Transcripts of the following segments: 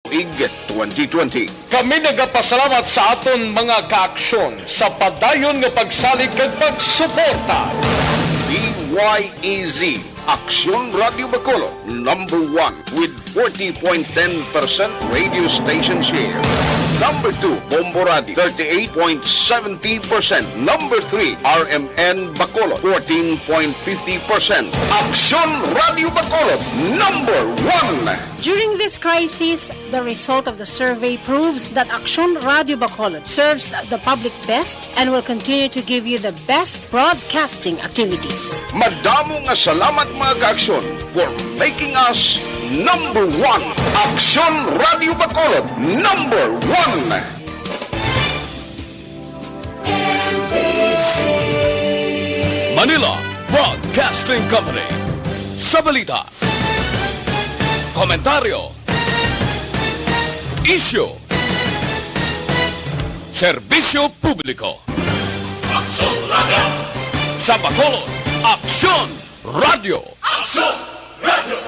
ig 2020. Kami nagapasalamat sa aton mga kaaksyon sa padayon nga pagsalig kag pagsuporta. DYEZ, Aksyon Radio Bacolod, number 1 with 40.10% radio station share. Number 2, Bombo Radio, 38.70%. Number 3, RMN Bacolod, 14.50%. Aksyon Radio Bacolod, number 1. During this crisis, the result of the survey proves that Aksyon Radio Bacolod serves the public best and will continue to give you the best broadcasting activities. Madamo nga salamat mga kaaksyon for making us number 1. Aksyon Radio Bacolod, number 1. Manila Broadcasting Company. Sa balita, komentaryo, isyu, serbisyo publiko. Aksyon Radio. Sa Bacolod, Aksyon Radio. Aksyon Radio.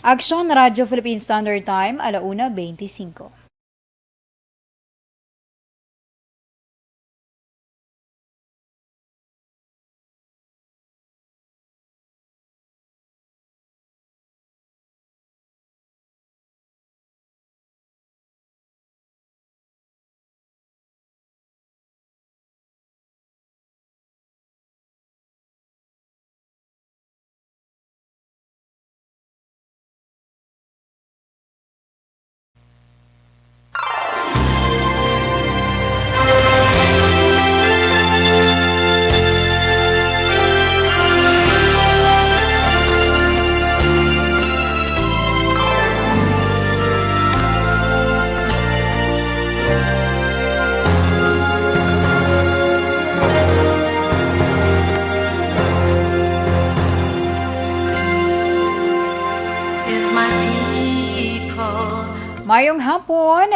Aksyon Radio Philippine Standard Time, 1:25.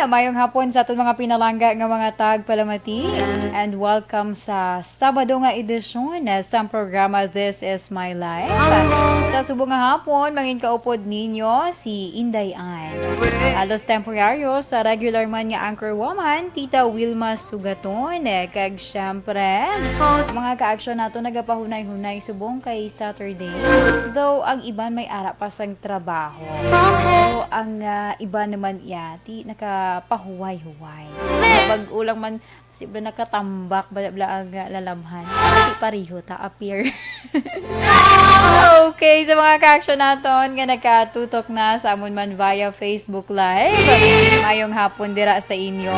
Mayong hapon sa aton mga pinalangga nga mga tagpalamati and welcome sa Sabado nga edisyon sa programa This Is My Life. Sa subong nga hapon, mangin kaupod ninyo si Inday Ann. Alos temporaryo sa regular man nga anchor woman, Tita Wilma Sugaton. Kag syempre, mga ka-aksyon nato nagapahunay-hunay subong kay Saturday. Though ang iban may ara pa sang trabaho. So, ang iba naman yati nakapahuway-huway. Pag ulang man posible nakatambak bala ang lalamhan. Hindi pariho ta appear. Okay, sa mga ka-aksyon naton nga nakatutok na sa amon man via Facebook Live. Mayong hapon dira sa inyo.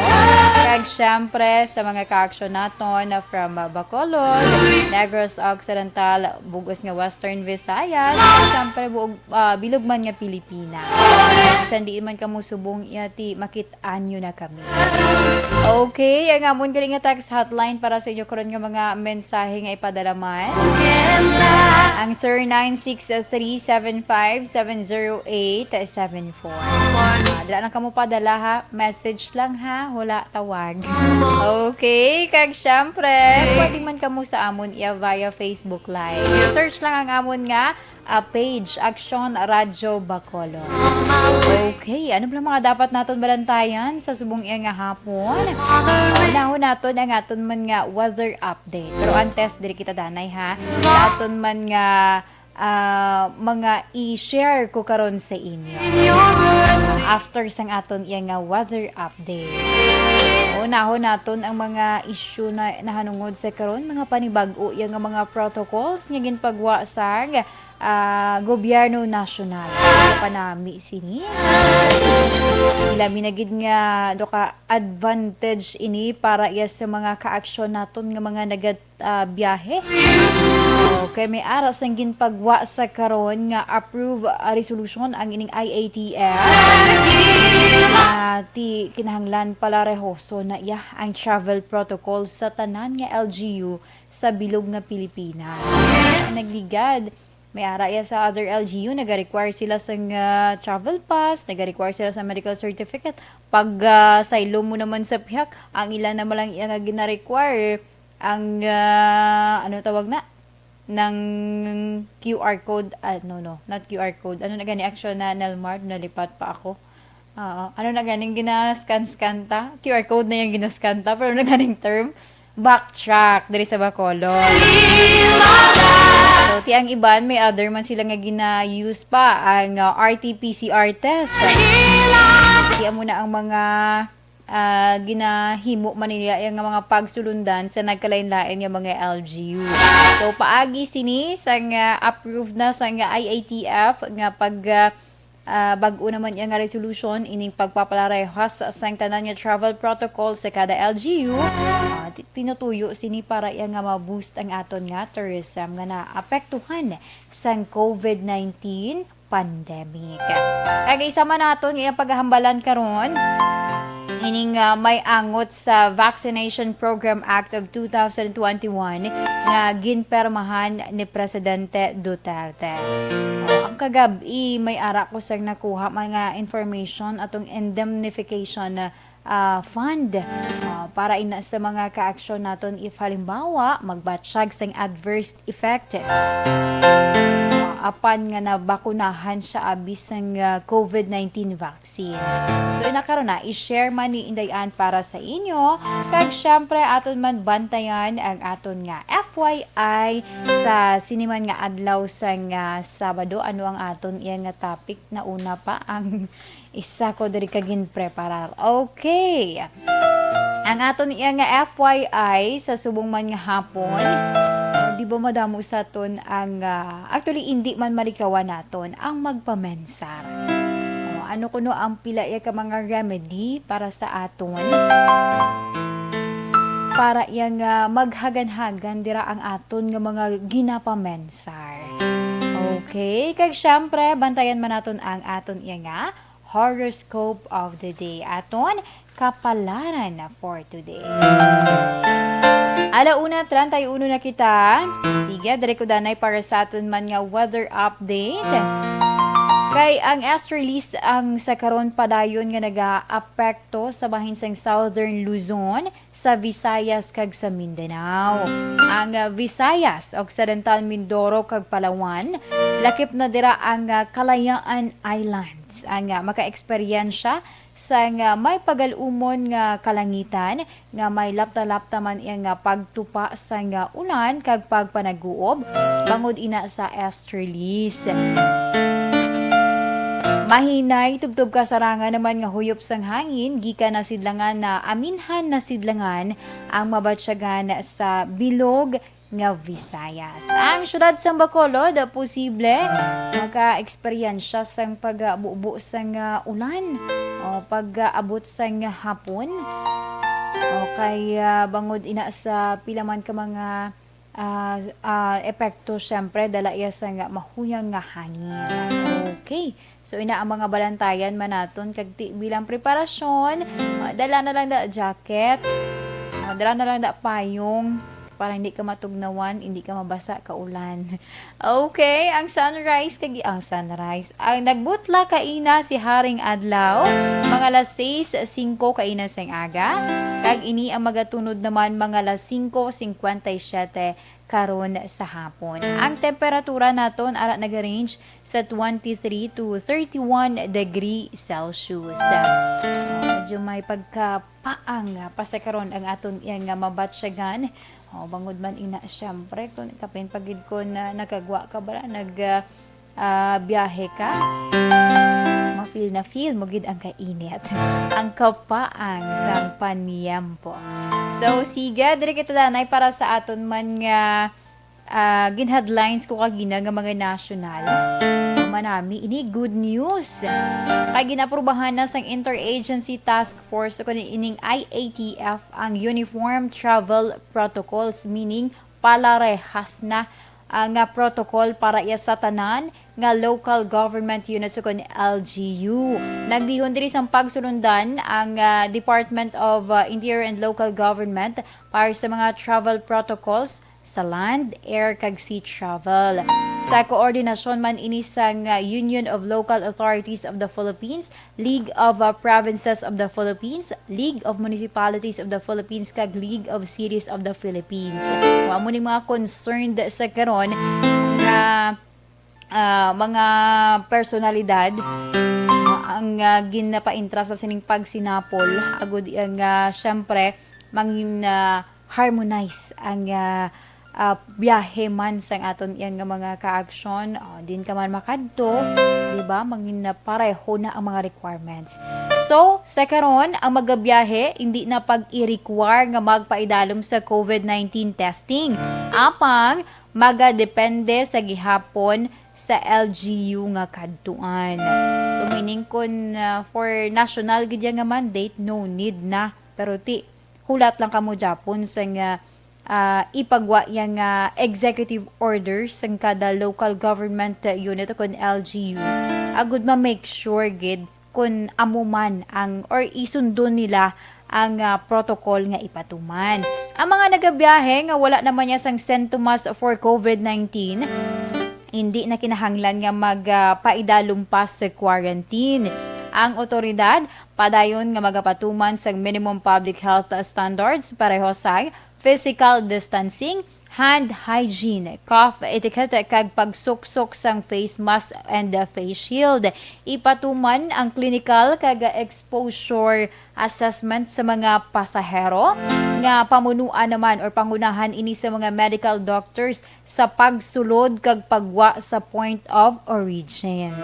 Kag syempre sa mga ka-aksyon naton from Bacolod, Negros Occidental, bugos nga Western Visayas, syempre buog bilog man nga Pilipinas. Bisan di man kamo subong yati makit-an nyo na kami. Okay, ang amon galing nga text hotline para sa inyo karon nga mga mensahe nga ipadala man. Ang 096375708744. Dala na kamo padala ha, message lang ha, wala tawag. Okay, kag syempre, pwede man kamo sa amon iya via Facebook Live. Search lang ang amon nga page, Aksyon Radio Bacolod. Okay, ano ba mga dapat naton balantayan sa subong iya nga hapon? Unahon naton ang aton man nga weather update. Pero antes diri kita danay ha. Aton man nga mga i-share ko karon sa inyo. After sang aton iya nga weather update. Unahon naton ang mga issue na nahanungod sa karon, mga panibag-o iya nga mga protocols nga ginpagwa sang gobyerno nasyonal. Panami sini. Ilami na gid nga doka advantage ini para iya sa mga ka-aksyon naton nga mga biyahe. Okay, may aras ang ginpagwa sa karon nga approve resolution ang ining IATF. Ti kinahanglan pala rehoso na iya ang travel protocol sa tanan nga LGU sa bilog nga Pilipinas. Nagligad may ara ya sa other LGU, nag-require sila sa travel pass, nag-require sila sa medical certificate. Pag sa ilo mo naman sa pihak, ang ilan naman lang iya nga gina-require ang ano tawag na ng QR code, no, not QR code. Ano na gani action na Nelmar, nalipat pa ako. Ano na ganing ginascan-scan ta? QR code na yung ginascan ta, pero na ganing term, backtrack, diri sa Bacolod. So, tiang iban, may other man sila nga gina-use pa, ang RT-PCR test. Tiyan mo na ang mga ginahimo man nila yung mga pagsulundan sa nagkalain-lain yung mga LGU. So, paagi sini sa approved na sa IATF nga pag bag-o naman yung resolution ining pagpapalarehas sa tanan nga travel protocol sa kada LGU. Tinutuyo sini para yung nga ma-boost ang aton nga tourism nga naapektuhan sa COVID-19 pandemic. Kaya isa man naton nga paghambalan karon ining may angot sa Vaccination Program Act of 2021 nga ginpermahan ni Presidente Duterte. Ang kagabi may ara ko sang nakuha mga information atong indemnification fund para ina sa mga ka-aksyon naton if halimbawa magbatsyag sang adverse effect apan nga nabakunahan siya abis ng COVID-19 vaccine. So inakaroon na, i-share man ni Indayan para sa inyo. Kag syempre aton man bantayan ang aton nga FYI sa siniman nga adlaw sang Sabado. Ano ang aton iya nga topic na una pa ang isa ko diri kagin preparar. Okay. Ang aton iya nga FYI sa subong man nga hapon, di ba madamo sa ton ang actually hindi man malikawan naton ang magpamensar. Ano kuno ang pila ya ka mga remedy para sa aton para yang maghagan-hagan dira ang aton nga mga ginapamensar. Okay, kag syempre bantayan man naton ang aton iya nga horoscope of the day, aton kapalaran na for today. 1:31 na kita. Sige, dire ko danay para sa aton man nga weather update. Kay ang astrolist ang sa karon padayon nga naga-apekto sa bahin sang Southern Luzon, sa Visayas kag sa Mindanao. Ang Visayas, Occidental Mindoro kag Palawan, lakip na dira ang Kalayaan Islands. Ang maka-eksperyensya sa may pagalumon nga kalangitan nga may lapta-lapta man iya nga pagtupa sa ulan kag pagpanaguob bangod ina sa easterlies. Mahinay tubtob kasarangan naman nga huyop sang hangin gikan na sidlangan na aminhan na sidlangan ang mabatsyagan sa bilog nga Visayas. Ang syudad sang Bacolod posible maka-eksperyensya sang pag-bubo sang ulan o pag-abot sang hapon o kay bangod ina sa pila man ka mga epekto syempre dala iya sang mahuyang nga hangin. Okay. So ina ang mga balantayan man naton kag bilang preparasyon, dala na lang da jacket, dala na lang da payong para hindi ka matugnawan, hindi ka mabasa ka ulan. Okay, ang sunrise. Ang nagbutla kaina si Haring Adlaw, mga alas 6:05 kaina sang aga. Kag ini ang magatunod naman mga alas 5:57 karon sa hapon. Ang temperatura naton ara nag-range sa 23 to 31 degree Celsius. Medyo may pagkapaang pasakaron ang aton yang mabatsyagan. Bangod man ina syempre kung kapin pagid ko na nakagwa ka ba biyahe ka feel mo gid ang kainit ang kapaang sang paniyampo. So siga dire kita danay para sa aton man nga gin-headlines ko kagina nga mga national manami ini good news kay ginaprubahan na sang Interagency Task Force o ining IATF ang Uniform Travel Protocols, meaning palarehas na nga protocol para iya sa tanan nga local government units o LGU. Nagdihon diri sang pagsulundan ang Department of Interior and Local Government para sa mga travel protocols sa land, air kag sea travel. Sa koordinasyon man ini sang Union of Local Authorities of the Philippines, League of Provinces of the Philippines, League of Municipalities of the Philippines kag League of Cities of the Philippines. Wa mo ni mga concerned sa karon nga mga personalidad ang ginapaintra sa sining pagsinapol agud ang syempre mangin harmonize ang biyahe man sang aton yang mga ka-aksyon din ka man makadto, di ba, mangin na pareho na ang mga requirements. So sa karon ang magabiyahe hindi na pag-i-require nga magpaidalom sa COVID-19 testing, apang magadepende sa gihapon sa LGU nga kadtuan. So meaning kun for national gid nga mandate, no need na, pero hulat lang kamo Japon sa nga ipagwa yang executive orders sa kada local government unit o kun LGU. Agud ma-make sure gid kun amuman ang or isundo nila ang protocol nga ipatuman. Ang mga nagabiyahe nga wala naman niya sang symptoms for COVID-19, hindi na kinahanglan nga magpaidalom pa sa quarantine. Ang otoridad padayon nga magapatuman sa minimum public health standards pareho sa physical distancing, hand hygiene, cough etiquette kag pagsuksok sang face mask and face shield. Ipatuman ang clinical kag exposure assessment sa mga pasahero nga pamunuan naman or pangunahan ini sa mga medical doctors sa pagsulod kag pagwa sa point of origin.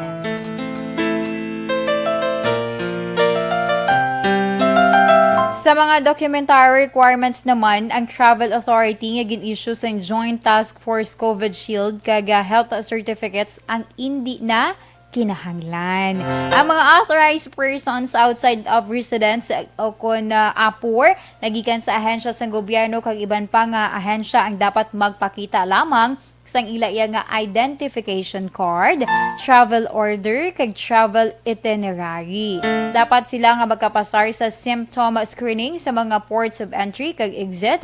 Sa mga documentary requirements naman, ang Travel Authority nga gin-issue sa Joint Task Force COVID Shield kag health certificates ang hindi na kinahanglan. Ang mga authorized persons outside of residence o kun APOR nagikan sa ahensya sa gobyerno kag iban pa nga ahensya ang dapat magpakita lamang sang ila nga identification card, travel order, kag travel itinerary. Dapat sila nga magkapasar sa symptom screening sa mga ports of entry kag exit.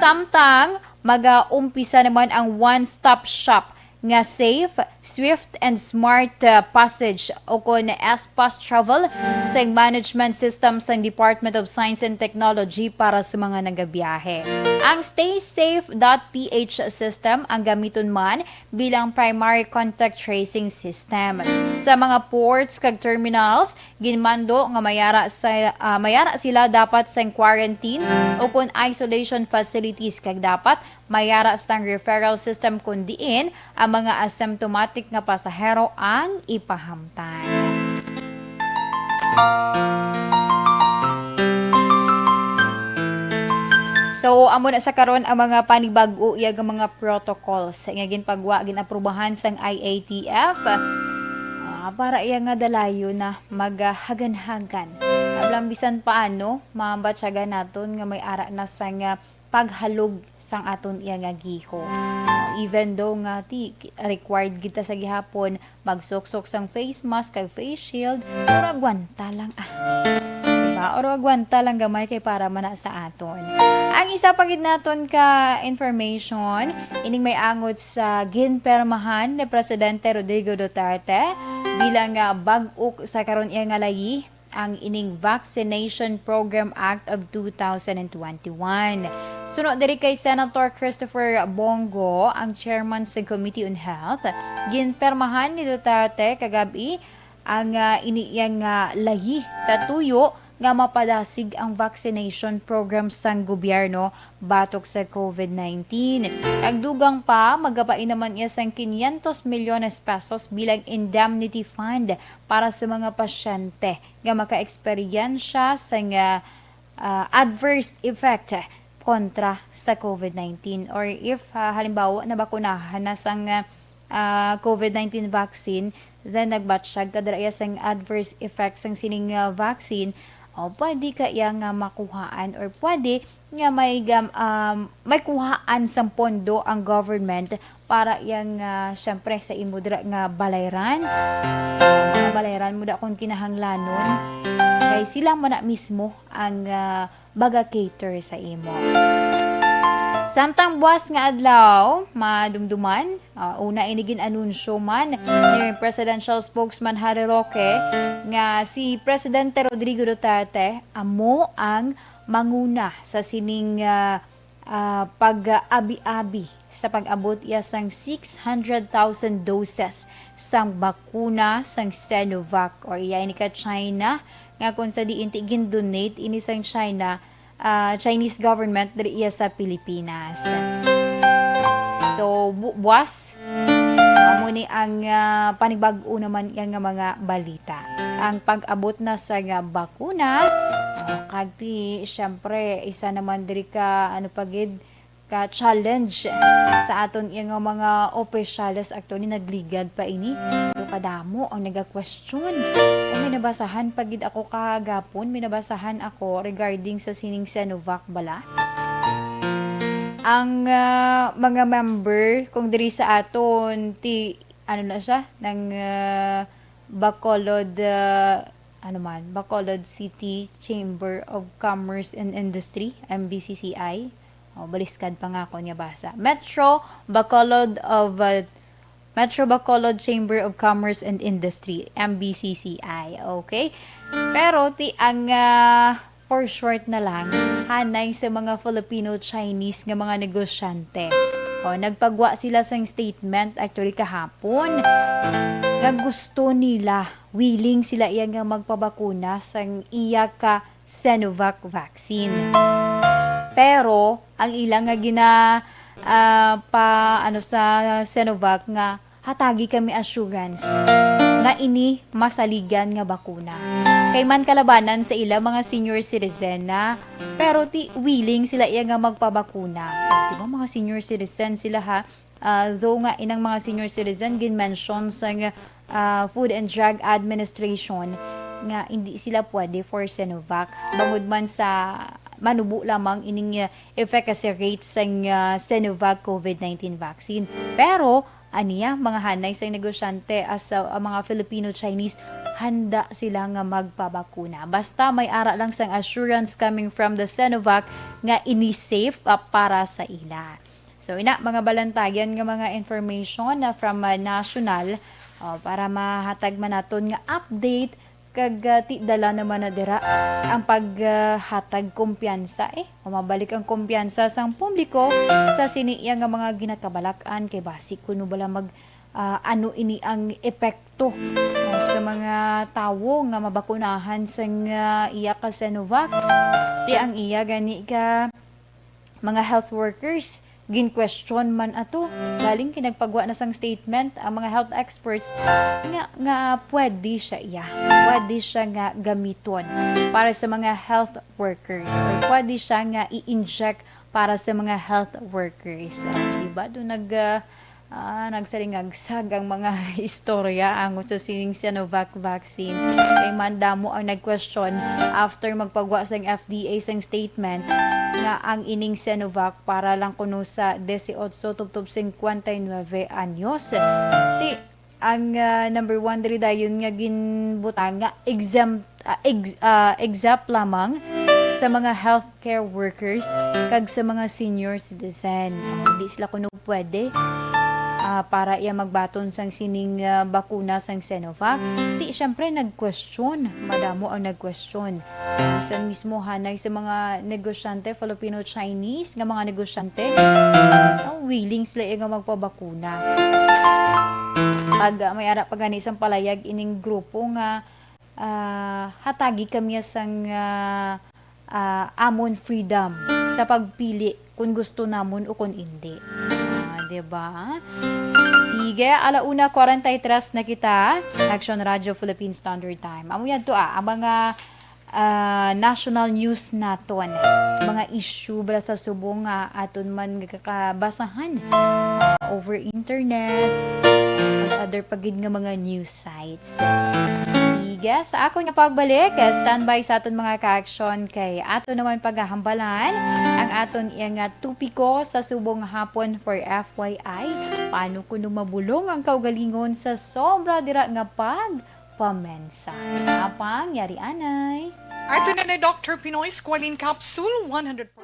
Samtang mag-umpisa naman ang one-stop shop nga safe, swift, and smart passage o kun S-Pass Travel sa management system sa Department of Science and Technology para sa mga nagabiyahe. Ang StaySafe.ph system ang gamiton man bilang primary contact tracing system. Sa mga ports kag terminals, ginmando nga mayara sila dapat sa quarantine o kun isolation facilities kag dapat mayara sang referral system kun diin ang mga asymptomatic nga pasahero ang ipahamtan. So amo na sa karon ang mga panibag-o yag mga protocols nga ginpagwa ginaprubahan sang IATF para iya nga dalayo na maghagan-hagan. Ablang bisan paano mabatyagan naton nga may ara na sang paghalog sang aton iya nga giho. Even though nga required kita sa gihapon magsuksok sang face mask kag face shield, pero agwanta lang diba? Oro agwanta lang gamay kay para mana sa aton. Ang isa pa gid naton ka information ining may angot sa ginpermahan ni Presidente Rodrigo Duterte bilang bag-ok sa karon iya nga layi ang ining Vaccination Program Act of 2021. Sunod diri kay Senator Christopher Bongo, ang chairman sa Committee on Health, ginpermahan ni Duterte kagabi ang iniyang lahi sa tuyo nga mapadasig ang vaccination program sang gobyerno batok sa COVID-19. Agdugang pa, magapain naman iya sang 500 milyones pesos bilang indemnity fund para sa mga pasyente nga maka-eksperyensya sa adverse effect kontra sa COVID-19 or if halimbawa nabakunahan na sang COVID-19 vaccine, then nagbatsyag kadaraya sang adverse effects sang sining vaccine, o pwede ka nga makuhaan or pwede nga may kuhaan sa pondo ang government para yang syempre sa imo dira nga balayran. Mga balayran mo da kung kinahanglanon kay sila man na mismo ang baga cater sa imo. Samtang buwas nga adlaw, madumduman, una inigin anunsyo man ni Presidential Spokesman Harry Roque nga si Presidente Rodrigo Duterte amo ang manguna sa sining pag-abi-abi sa pag-abot iya sang 600,000 doses sang bakuna sang Sinovac or iya ini ka China nga kung sa diinti gin-donate ini sang Chinese government diri iya sa Pilipinas. So buwas amo ni ang panibag-o naman yang mga balita. Ang pag-abot na sa bakuna kagti syempre isa naman diri ka pagid ka challenge sa aton yung mga opisyales actually nagligad pa ini to kadamo ang naga-question. May nabasahan pagid ako kahagapon, may nabasahan ako regarding sa sining Sinovac bala. Ang mga member kung diri sa aton ng Bacolod Bacolod City Chamber of Commerce and Industry, MBCCI. Baliskad pa nga ako niya basa. Metro Bacolod Chamber of Commerce and Industry, MBCCI. Okay? Pero ang for short na lang, hanay sa mga Filipino-Chinese nga mga negosyante. Nagpagwa sila sa statement actually kahapon. Gusto nila, willing sila iya nga magpabakuna sang iya ka Sinovac vaccine. Pero ang ilang nga sa Sinovac nga hatagi kami assurance nga ini masaligan nga bakuna. Kay man kalabanan sa ila mga senior citizen na pero willing sila iya nga magpabakuna. Di ba mga senior citizen sila ha? Though nga inang mga senior citizen gin-mention sa Food and Drug Administration nga hindi sila pwede for Sinovac. Bangod man sa manubo lamang ining efficacy rate sa Sinovac COVID-19 vaccine. Pero aniya mga hanay sa negosyante as mga Filipino-Chinese handa sila nga magpabakuna. Basta may ara lang sang assurance coming from the Sinovac nga ini safe para sa ila. So ina mga balantayan nga mga information from national para mahatag man naton nga update kag ti dala naman na dira ang paghatag kumpiyansa mabalik ang kumpiyansa sang publiko sa siniya nga mga ginakabalakan kay basi kuno bala mag ini ang epekto sa mga tawo nga mabakunahan sang iya ka Sinovac ti ang iya gani ka mga health workers gin-question man ato galing kinagpagwa na sang statement ang mga health experts nga pwede siya nga gamiton para sa mga health workers or pwede siya nga i-inject para sa mga health workers. Diba do nagsaringagsag ang mga istorya angon sa sining Sinovac vaccine kay mandamo ang nag-question after magpagwa sang FDA sang statement nga ang ining Sinovac para lang kuno sa 18 tubtob 59 anyos. Ang number 1 diri dayon nga ginbutang nga exempt lamang sa mga healthcare workers kag sa mga senior citizen. Hindi sila kuno pwede para iya magbaton sang sining bakuna sang Sinovac. Syempre nag-question, madamo ang nag-question. Isan mismo hanay sa mga negosyante, Filipino-Chinese nga mga negosyante, willing sila nga magpabakuna. Pag may ara pag isang palayag ining grupo nga hatagi kami sang amon freedom sa pagpili kung gusto namon o kung hindi. Diba? Sige, 1:43 na kita. Action Radio Philippine Standard Time. Amo yan to ang mga national news naton. Mga issue bala sa subong aton man kakabasahan over internet other pagid nga mga news sites. Sige, sa ako nga pagbalik, standby sa aton mga ka-action kay ato naman paghahambalan ang aton nga tupiko sa subong hapon for FYI. Paano kuno mabulong ang kaugalingon sa sobra dira nga pamensa. Apang yari anay. Ito na Dr. Pinoy Squalene Capsule 100%.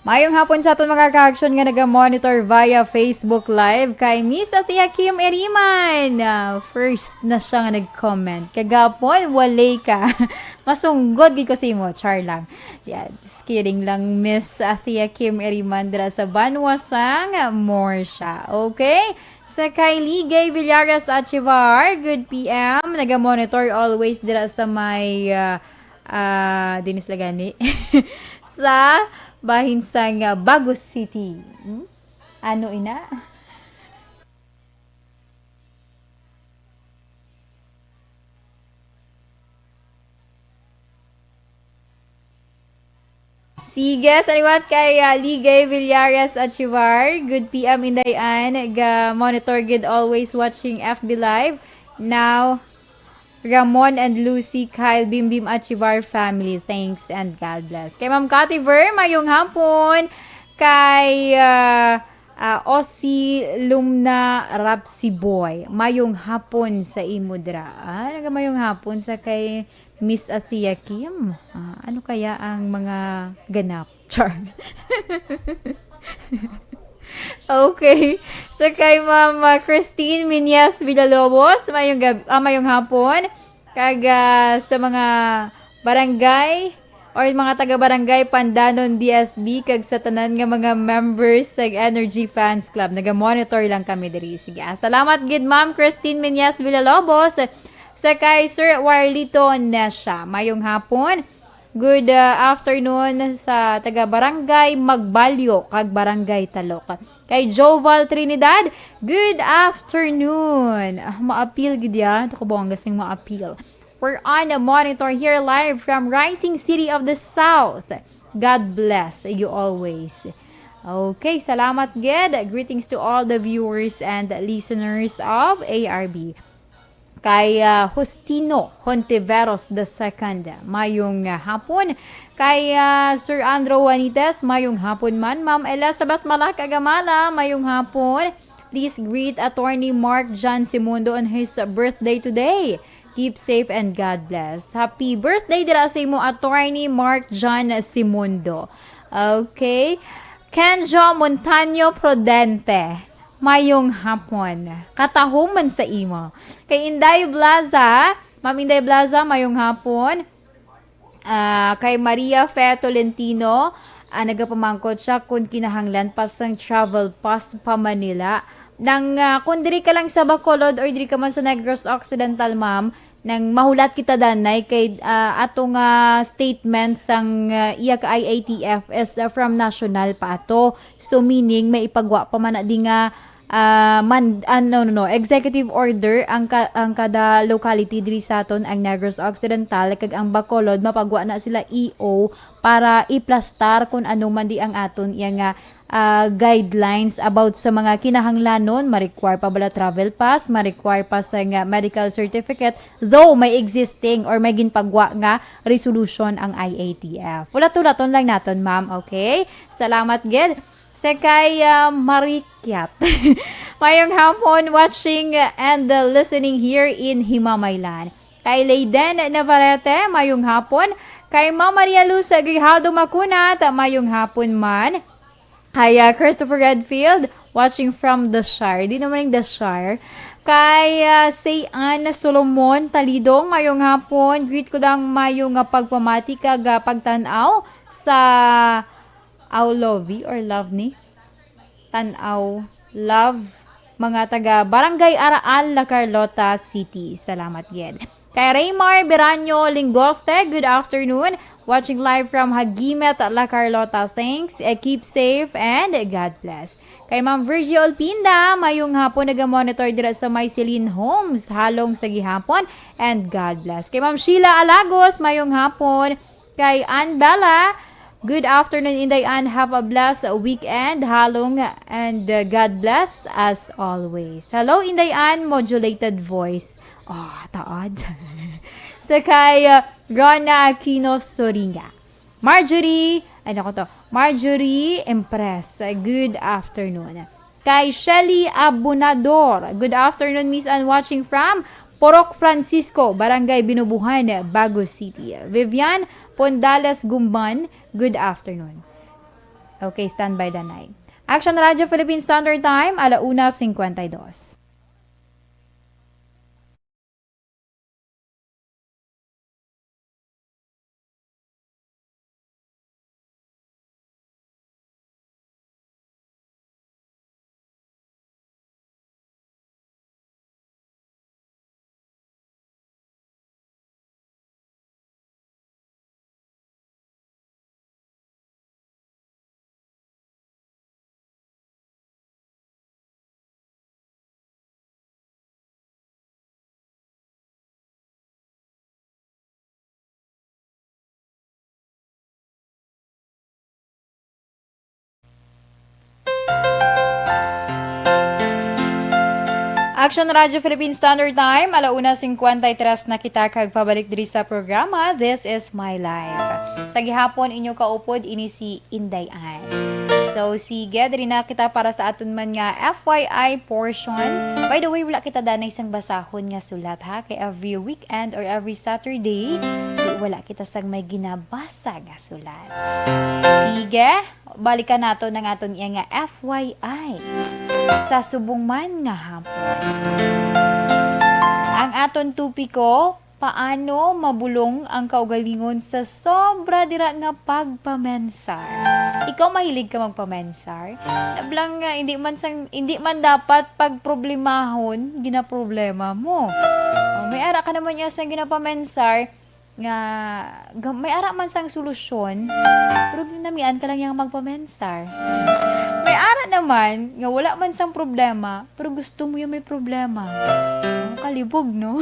Mayong hapon sa aton mga ka-action nga naga-monitor via Facebook Live kay Miss Atia Kim Eriman. First na siya nga nag-comment. Kagapon, walay ka. Masunggod gid ko sa imo, char lang. Yeah, just kidding lang, Miss Atia Kim Eriman dira sa Banwasang Morsha. Okay? Sa Kylie Gay Villares Achivar, good PM. Naga-monitor always dira sa may Dinis Lagani. Sa bahin sang Bagos City. Ano ina? Sige, saliwat kay Ligay Villares Achivar. Good PM Indayan. Monitor gid always watching FB Live. Now, Ramon and Lucy, Kyle, Bimbim Achivar family. Thanks and God bless. Kay Ma'am Cativer, mayong hapon. Kay Ossi Lumna Rapsi Boy, mayong hapon sa Imudra. Mayong hapon sa kay Miss Athia Kim. Ano kaya ang mga ganap? Char. Okay. So kay Ma'am Christine Minyas Villalobos, mayong hapon. Sa mga barangay or mga taga-barangay Pandanon DSB kag sa tanan nga mga members sa Energy Fans Club. Naga-monitor lang kami diri. Sige. Salamat gid Ma'am Christine Minyas Villalobos. Sa kay Sir Warlito Nesha, mayong hapon. Good afternoon sa taga-barangay Magbalyo kag Barangay Talok. Kay Joval Trinidad, good afternoon. Maapil gid ya, to ko bang gasing maapil. We're on a monitor here live from Rising City of the South. God bless you always. Okay, salamat gid. Greetings to all the viewers and listeners of ARB. Kay Justino Hontiveros II, mayong hapon. Kay Sir Andrew Juanites, mayong hapon man. Ma'am Elizabeth Malakagamala, mayong hapon. Please greet Attorney Mark John Simundo on his birthday today. Keep safe and God bless. Happy birthday dira sa imo, Attorney Mark John Simundo. Okay. Kenjo Montaño Prudente, mayong hapon. Katahuman sa imo. Kay Inday Blaza, Ma'am Inday Blaza, mayong hapon. Kay Maria Fe Tolentino, nagapamangkot siya kung kinahanglan pasang travel pass pa Manila. Kung diri ka lang sa Bacolod or diri ka man sa Negros Occidental, ma'am, nang mahulat kita danay kay atong statement sang iya ka IATF is from national pa ato. So meaning may ipagwa pa man di nga executive order ang kada locality diri sa aton ang Negros Occidental kag ang Bacolod mapagwa na sila EO para iplastar kung ano man di ang aton iya nga guidelines about sa mga kinahanglanon. Ma-require pa bala travel pass, ma-require pa sa nga medical certificate, though may existing or may ginpagwa nga resolution ang IATF. Ulat-ulaton lang naton, ma'am. Okay? Salamat gid. Sa kay Marikyat. Mayong hapon watching and listening here in Himamaylan. Kay Leiden Navarrete, mayong hapon. Kay Ma'am Maria Luz Grijaldo Macunat, mayong hapon man. Kay Christopher Redfield, watching from the Shire. Di naman yung the Shire. Kay Sayan Solomon Talidong, mayong hapon. Greet ko lang mayong pagpamati kag pagtanaw sa Aulovi or Love ni? Tanaw, Love, mga taga Barangay Araal, La Carlota City. Salamat gid. Kay Raymar Beranyo Lingoste, good afternoon. Watching live from Hagimet, La Carlota. Thanks. Keep safe and God bless. Kay Ma'am Virgie Olpinda, mayong hapon naga-monitor dira sa Myceline Homes, halong sa gihapon and God bless. Kay Ma'am Sheila Alagos, mayong hapon. Kay Ann Bella, good afternoon, Inday Ann. Have a blessed weekend, halong and God bless as always. Hello, Inday Ann, modulated voice. Taad. So kay Rona Aquino Soringa. Marjorie Impress. Good afternoon. Kay Shelly Abunador. Good afternoon, Miss Ann, watching from Porok Francisco, Barangay Binubuhan, Bagos City. Vivian Pondales Gumban. Good afternoon. Okay, stand by the night. Action Radio Philippine Standard Time, 1:52. Action Radio Philippine Standard Time, 1:53 na kita kagpabalik diri sa programa This is My Life. Sa gihapon inyo kaupod ini si Inday Ann. So sige, diri na kita para sa aton man nga FYI portion. By the way, wala kita danay isang basahon nga sulat ha, kay every weekend or every Saturday, wala kita sang may ginabasa nga sulat. Sige, balikan nato ng aton iya nga FYI sa subong man nga hapon. Ang aton tupiko, paano mabulong ang kaugalingon sa sobra dira nga pagpamensar. Ikaw mahilig ka magpamensar? Nablang nga hindi man dapat pagproblemahon ginaproblema mo. May ara ka naman niya sa ginapamensar nga may ara man sang solusyon, pero ginamian ka lang yang magpamensar. May ara naman nga wala man sang problema, pero gusto mo yung may problema. Kalibog, no?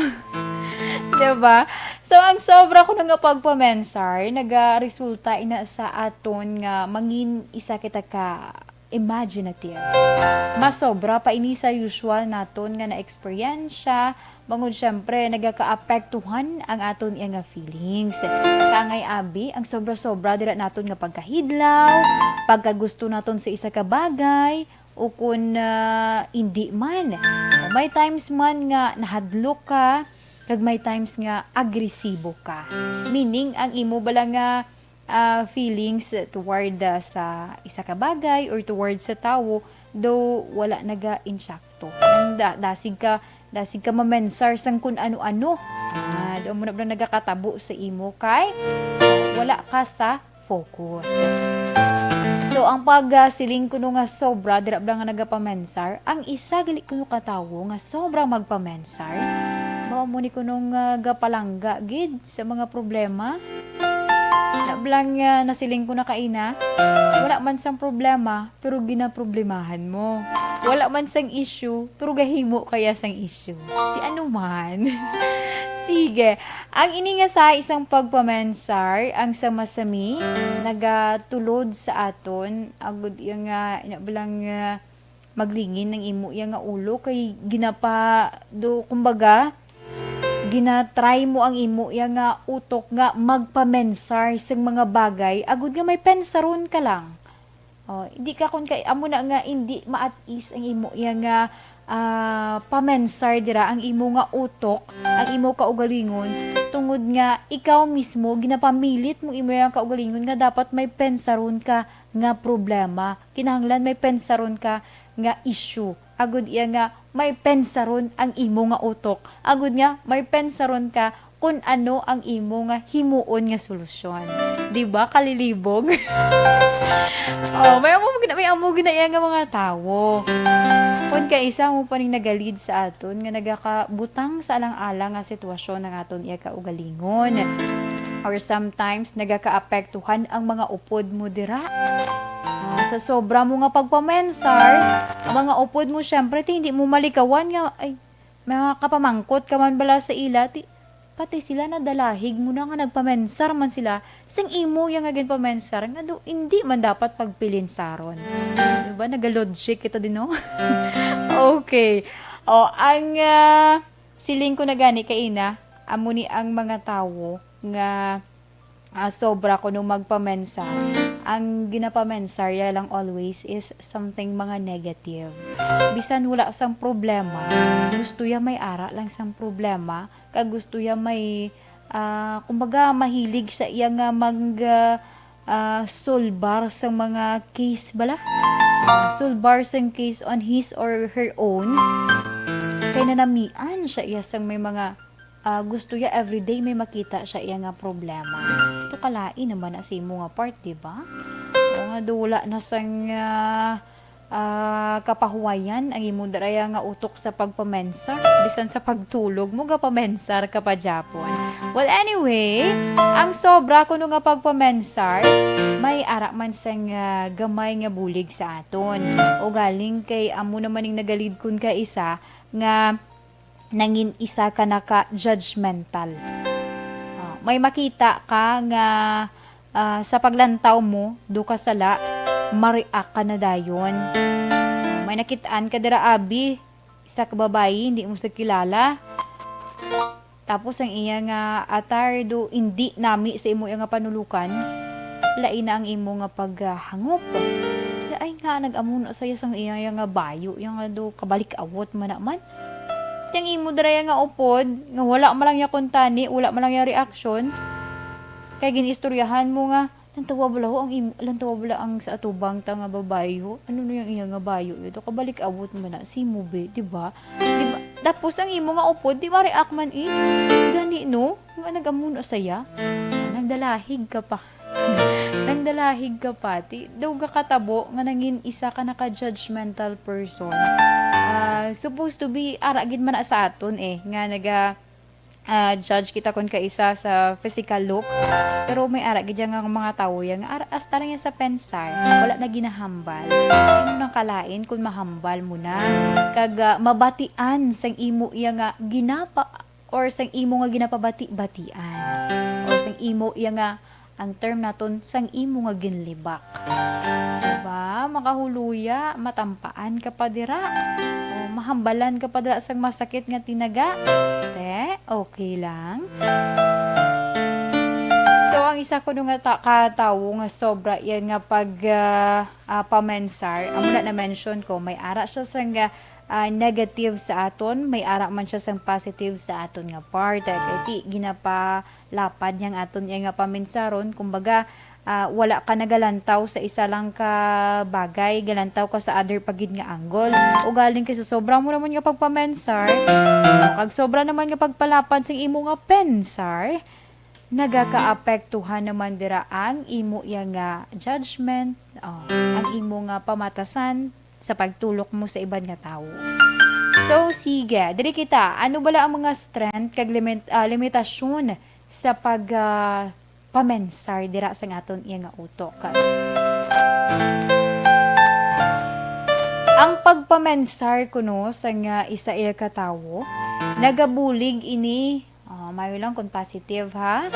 Diba? So, ang sobra ko nga pagpamensar, nagaresulta ina sa aton nga mangin isa kita ka imaginative. Mas sobra pa ini sa usual naton nga na-eksperyensya, bangod syempre nagaka-apektuhan ang aton iya nga feelings. Kangay abi, ang sobra-sobra dira naton nga pagkahidlaw, pagkagusto naton sa isa ka bagay, o kung hindi man. May times man nga nahadlok ka, kag may times nga agresibo ka. Meaning, ang imo bala nga feelings toward sa isa ka bagay or toward sa tao, though wala naga-insyakto. Dasig ka mamensar sang kun ano-ano. Doon mo na nagakatabo sa imo kay wala ka sa focus. So, ang pagsiling ko nga sobra, dira nga nagapamensar, ang isa gali ko katawo nga sobra magpamensar, mao mo ni ko gapalangga gid sa mga problema. Nablang nasiling ko na kaina, wala man sang problema, pero ginaproblemahan mo. Wala man sang issue, pero gahimo kaya sang issue. Di ano man. Sige, ang ini nga sa isang pagpamensar, ang samasami, nagatulod sa aton, agud yung inabalang maglingin ng imo yung nga ulo, kay ginapa, kumbaga, ginatry mo ang imo yung nga utok nga magpamensar sa mga bagay, agud nga may pensaron ka lang. Hindi ka kun kay amo na nga hindi ma-at-ease ang imo yung nga pamensar dira ang imo nga utok, ang imo kaugalingon, tungod nga ikaw mismo ginapamilit mo imo yang kaugalingon nga dapat may pensaron ka nga problema, kinahanglan may pensaron ka nga issue, agud iya nga may pensaron ang imo nga utok, agud nga may pensaron ka kung ano ang imo nga himuon nga solusyon. Diba? Kalilibog. May amo gina nga mga tawo. Kung kaisa mo pa rin nagalid sa aton, nga nagakabutang sa alang-alang nga sitwasyon ng aton iya kaugalingon. Or sometimes, nagaka-apektuhan ang mga upod mo dira. Sa sobra mo nga pagpamensar, ang mga upod mo, syempre, hindi mo malikawan nga, ay, mga kapamangkot ka man bala sa ila, pati sila na dalahig mo na nga nagpamensar man sila, sing imo yung nga pamensar, nga do, hindi man dapat pagpilinsaron. Diba? Nag-logic kita din, no? Okay. Ang siling ko na gani kaina, amo ni ang mga tawo nga sobra ko nung magpamensar. Ang ginapamensar lang always is something mga negative. Bisan wala sang problema, gusto ya may ara lang sang problema, kag gusto ya may kumbaga mahilig siya iya nga sulbar sa mga case bala. Sulbar sa case on his or her own. Kaya nanamian siya iya sang may mga gusto ya everyday may makita siya iya nga problema. Ito kalain naman na sa imo nga part, di ba? O nga dula na sang kapahuwayan ang imo daraya nga utok sa pagpamensar bisan sa pagtulog mo gapamensar ka pa Japon. Well anyway, ang sobra kuno nga pagpamensar may ara man sang gamay nga bulig sa aton. O galing kay amo naman ning nagalid kun ka isa nga nangin isa ka naka judgmental. May makita ka nga sa paglantaw mo do ka sala mariak ka na dayon. May nakitaan ka dira abi isa ka babae hindi mo sa kilala. Tapos ang iya nga atar do hindi nami sa imo nga panulukan lain na ang imo nga paghangop. Ay nga nag-amo na saya sang iya nga bayo yang nga do kabalik awot man naman. Yang imo dira nga upod nga wala man lang ya kuntani, wala man lang ya reaksyon. Kay ginistoryahan mo nga lantawa bala ang sa atubang ta nga babayo. Ano no yang iya nga bayo ito kabalik awot man na si mo be, di ba? Diba? Tapos ang imo nga upod di ba react man gani no nga nag-amo na saya. Nagdalahig ka pa. Nagdalahig ka pati. Daw ka katabo nga nangin isa ka naka-judgmental person. Supposed to be aragid man na sa aton nga naga judge kita kon kaisa sa physical look pero may aragid nga mga tao yang hasta lang sa pensar wala na ginahambal ino nang kalain kung mahambal mo na kag mabatian sang imo iya nga ginapa or sang imo nga ginapabati-batian or sang imo iya nga ang term naton sang imo nga ginlibak. Diba? Makahuluya, matampaan ka pa dira. O mahambalan ka pa dira sang masakit nga tinaga. Okay lang. So, ang isa ko nung katawo nga sobra yan nga pag pamensar. Ang muna na-mention ko, may ara siya sang negative sa aton, may ara man siya sang positive sa aton nga part. Kaya ti ginapalapad niyang aton yung nga paminsaron. Kumbaga, wala ka nagalantaw sa isa lang ka bagay, galantaw ka sa other pagid nga angle. O galing ka sa sobra mo naman nga pagpamensar, kag sobra naman nga pagpalapad sa imo nga pensar, nagaka-apektuhan naman dira ang imo nga judgment, ang imo nga pamatasan sa pagtulok mo sa ibang nga tao. So, sige. Diri kita, ano bala ang mga strength kag limitasyon sa pamensar dira sa aton iya nga utok? Ang pagpamensar kuno sa nga isa iya ka tawo, nagabulig ini, mayo lang kung positive ha.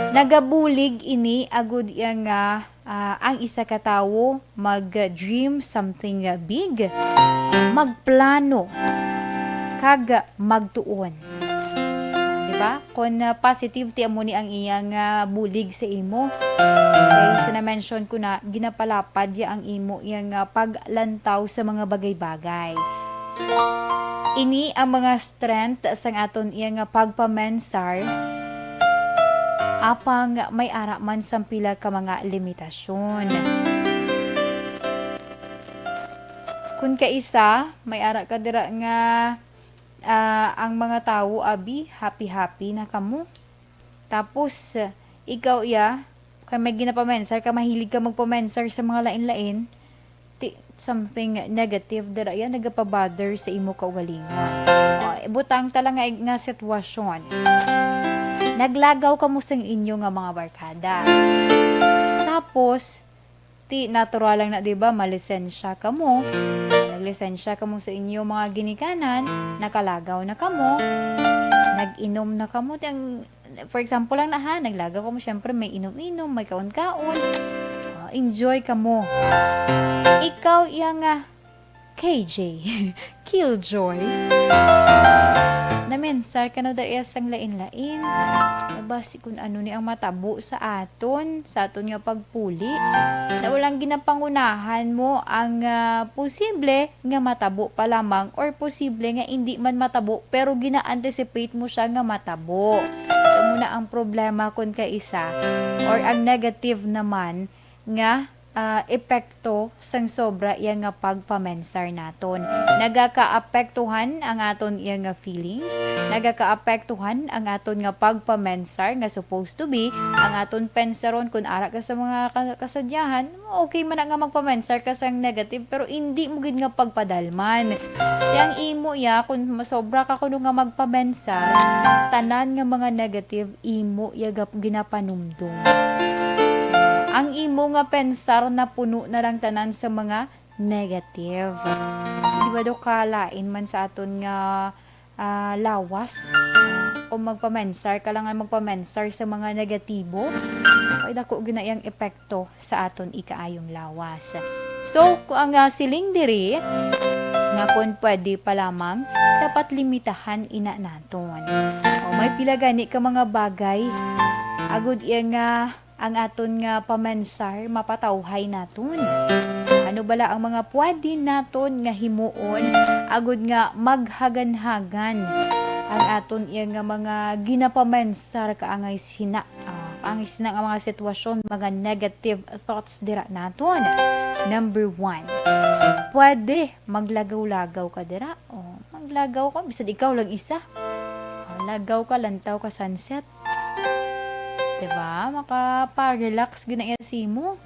Nagabulig ini agud iya nga ang isa ka tawo mag-dream something big, magplano, kag magtuon. Diba? Kung positive ti amo ni ang iyang bulig sa imo. Okay, sina-mention ko na ginapalapad ya ang imo iyang paglantaw sa mga bagay-bagay. Ini ang mga strength sang aton iyang pagpamensar apang may ara man sampila ka mga limitasyon. Kung kaisa, may ara ka dira nga ang mga tao abi happy na kamo. Tapos ikaw kay may ginapamensar ka, mahilig ka magpamensar sa mga lain-lain, something negative dira yan nagapabother sa imo kaugalingon. Butang tala nga sitwasyon. Naglagaw ka mo sang inyo nga mga barkada. Tapos, natural lang na, diba, malisensya ka mo. Naglisensya ka mo sa inyo mga ginikanan, nakalagaw na ka mo, nag-inom na ka mo. For example lang na naglagaw ka mo, syempre may inom-inom, may kaon-kaon. Enjoy ka mo. Ikaw yung KJ, Killjoy. Namensar ka na dahil sang lain-lain. Basi kung ano ni ang matabo sa aton nga pagpuli. Na walang ginapangunahan mo ang posible nga matabo pa lamang or posible nga hindi man matabo pero gina-anticipate mo siya nga matabo. So muna ang problema kun kaisa or ang negative naman nga epekto sang sobra iya nga pagpamensar naton. Nagakaapektuhan ang aton iya nga feelings, nagakaapektuhan ang aton nga pagpamensar nga supposed to be ang aton pensaron kun ara ka sa mga kasadyahan, okay man nga magpamensar ka sang negative pero hindi mo gid nga pagpadalman. Yang imo ya kun sobra ka kuno nga magpamensar, tanan nga mga negative imo ya ginapanumdum. Ang imo nga pensar na puno na lang tanan sa mga negative. Di ba do kalain man sa aton nga lawas? Kung magpamensar ka lang nga magpamensar sa mga negatibo, ay dako ginayang epekto sa aton ikaayong lawas. So, kung ang siling diri, nga kung pwede pa lamang, dapat limitahan ina naton. O, may pila gani ka mga bagay, agud iya nga ang aton nga pamensar mapatawhay naton. Ano bala ang mga pwede naton nga himuon agud nga maghagan-hagan ang aton iya nga mga ginapamensar kaangay sina ang isna nga mga sitwasyon, mga negative thoughts dira naton. Number 1, pwede maglagaw-lagaw ka dira. Maglagaw ka bisad ikaw lang isa. Lagaw ka, lantaw ka sunset. Diba? Makapa-relax gina iya simo.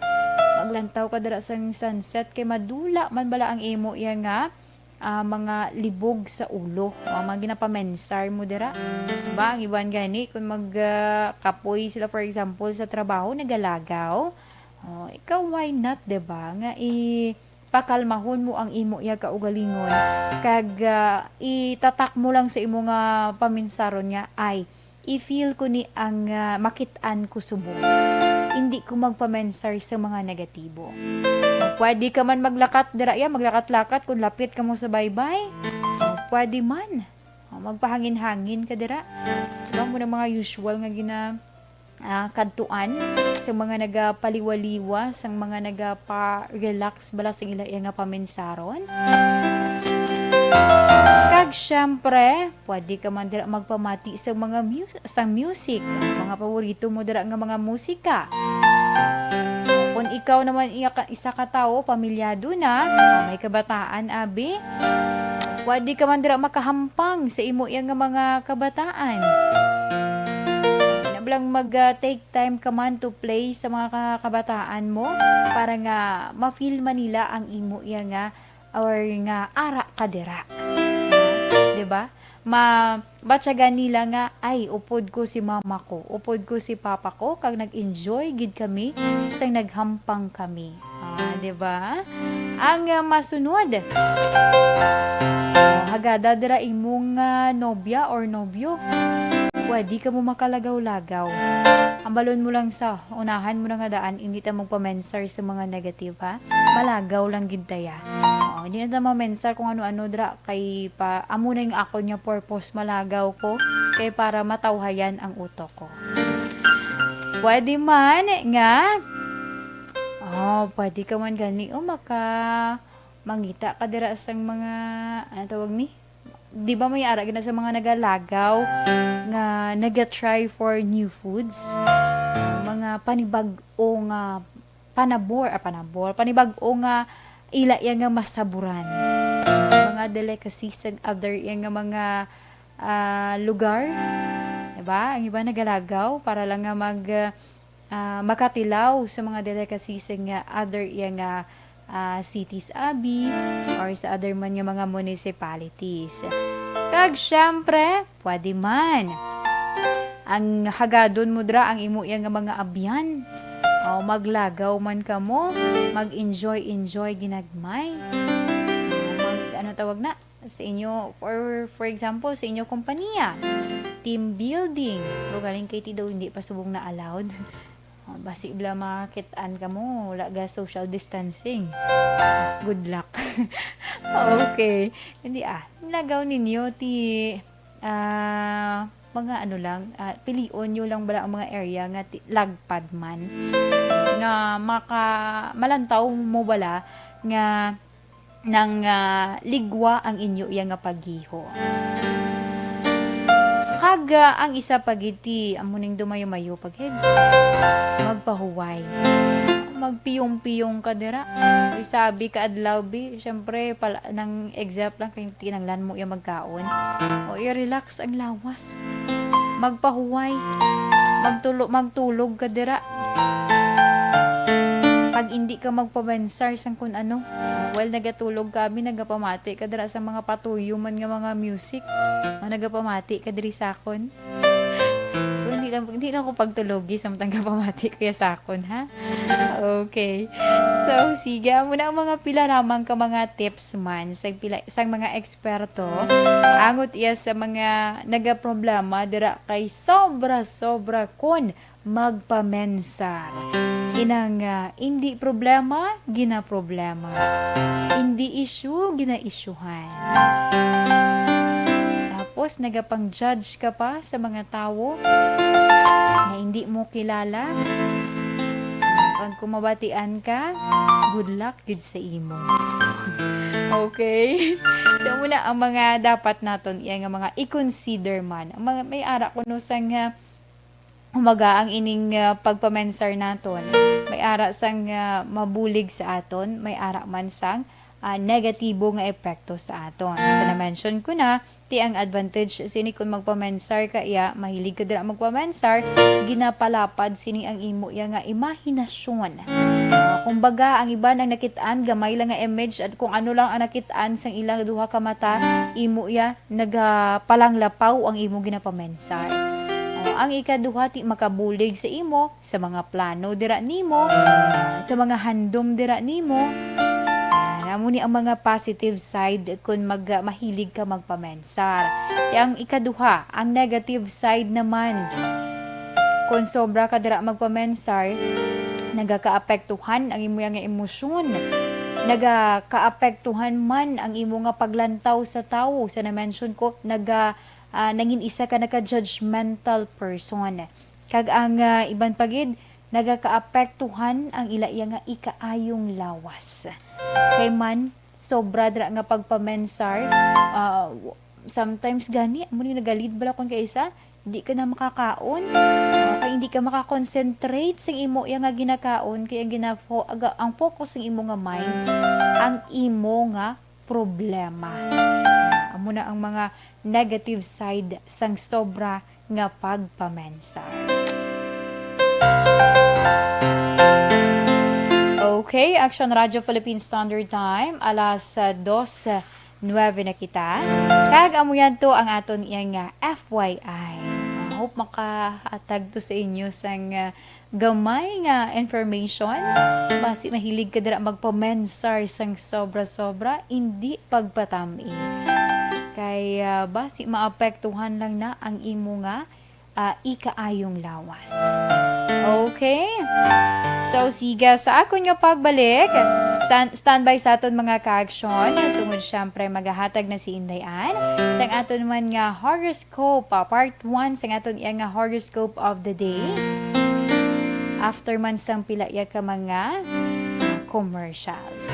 Maglantaw ka dira sa sunset kay madula man bala ang imo iya nga mga libog sa ulo. Mga ginapamensar mo dira. Diba? Ang iban gani kung magkapoy sila for example sa trabaho nagalagaw. Ikaw why not, diba? Nga pakalmahon mo ang imo iya kaugalingon. Kag itatak mo lang sa imo nga paminsaron nga ay i-feel ko ni ang makitaan ko subong. Hindi ko magpamensar sa mga negatibo. Pwede ka man maglakat dira ya, maglakat-lakat kung lapit ka mo sa baybay. Pwede man. Magpahangin-hangin ka dira. Diba mo na mga usual nga kadtuan sa mga nagapaliwaliwa, sa mga nagapa-relax bala sa ila nga paminsaron. Kag syempre, pwede ka man dira magpamati sa mga music, mga paborito mo dira nga mga musika. Kung ikaw naman isa ka tao, pamilyado na, may kabataan abi, pwede ka man dira makahampang sa imo nga mga kabataan. Nablang mag-take time ka man to play sa mga kabataan mo para nga ma-feel man nila ang imo nga or nga ara kadira. Diba? Batsagan nila nga ay upod ko si mama ko, upod ko si papa ko kag nag-enjoy gid kami sang naghampang kami. Diba? Ang masunod, hagada dira imong nobya or nobyo. Pwede ka mo makalagaw-lagaw. Ambalon mo lang sa unahan mo na nga daan, hindi ta magpamensar sa mga negative ha. Malagaw lang gid taya. Hindi na ta mamensar kung ano-ano dra kay pa amo na yung ako nya purpose malagaw ko kay para matawhayan ang utok ko. Pwede man nga pwede ka man gani mangita ka dira sang mga ano tawag ni? Di ba may ara gina sa mga nagalagaw nga naga-try for new foods, mga panibag-o nga panibag-o nga ila yang nga masaburan, mga delicacies sa other yang nga mga lugar, diba? Ang iba nagalagaw para lang nga makatilaw sa mga delicacies nga other yang nga cities abi or sa other man nga mga municipalities. Kag syempre, pwede man ang hagadon mo dra ang imo nga mga abyan. Maglagaw man ka mo, mag-enjoy ginagmay. Ano tawag na sa inyo for example sa inyo kompanya, team building. Pero galing kay ti daw hindi pa subong na allowed. Basi bla makitaan ka mo, wala ga social distancing. Good luck. Okay. Hindi nilagaw ninyo ti mga ano lang, pilion nyo lang bala ang mga area nga lagpad man nga malantaw mo bala nga nang ligwa ang inyo iya nga paggiho. Kag ang isa pagiti amuning dumayo-mayo paghed. Magpahuway. Magpiyong-piyong ka dira. Uy, sabi ka adlaw bi, syempre nang example lang kay tinanglan mo yung magkaon. O i-relax ang lawas. Magpahuway. Magtulog ka dira. Pag hindi ka magpabensar sang kun ano, while nagatulog kami, nagapamati ka dira sa mga patuyo man nga mga music. Nagapamati ka diri sakon. Pero hindi lang ko pagtulogi samtang kapamati kuya sakon, ha? Okay. So, sige, muna ang mga pila ramang ka mga tips man sang mga eksperto. Angot iya sa mga nagaproblema dira kay sobra kun magpamensar. Inang hindi problema, gina-problema. Hindi issue, gina-issuehan. Tapos, nagapang-judge ka pa sa mga tao na hindi mo kilala. Pag kumabatian ka, good luck, good sa imo. Okay? So, muna ang mga dapat naton, yung mga i-consider man. Ang mga may ara ko no sang umaga ang ining pagpamensar naton. May ara sang mabulig sa aton, may ara man sang negatibo nga epekto sa aton. So, na-mention ko na, ti ang advantage sini kung magpamensar ka iya, mahilig ka dira magpamensar, ginapalapad sini ang imo iya nga imahinasyon. Kumbaga, ang iba nang nakitaan, gamay lang nga image at kung ano lang ang nakitaan sang ilang duha ka mata, imo iya nagapalanglapaw ang imo ginapamensar. Ang ikaduha ti makabulig sa imo, sa mga plano dira nimo, sa mga handom dira nimo. Muni ang mga positive side kung mahilig ka magpamensar. Ang ikaduha, ang negative side naman, kung sobra ka dira magpamensar, nagakaapektuhan ang imo nga emosyon. Nagakaapektuhan man ang imo nga paglantaw sa tawo. Sa na-mention ko, nangin isa ka naka-judgmental person. Kag ang iban pagid, nagakaapektuhan ang ilaya nga ikaayong lawas. Kay man, sobra dra nga pagpamensar, sometimes gani, muli nagalid bala kung kaisa, di ka na makakaon, kaya hindi ka makakonsentrate sa imo yang nga ginakaon, kaya ang focus ng imo nga mind, ang imo nga problema. Amo na ang mga negative side sang sobra nga pagpamensar. Okay, Action Radio Philippines Standard Time, alas 2:09 na kita. Kag amo yan to ang aton iyang FYI. Hope makahatag to sa inyo sang gamay nga information. Basi mahilig ka dira magpamensar sang sobra-sobra, hindi pagpatami. Kay basi maapektuhan lang na ang imo nga ikaayong lawas. Okay? So, siga sa akon nga pagbalik, standby sa aton mga ka-action, tungod syempre maghahatag na si Inday Ann, sang aton man nga horoscope, part 1, sang aton nga horoscope of the day, after man sang pila ka mga commercials.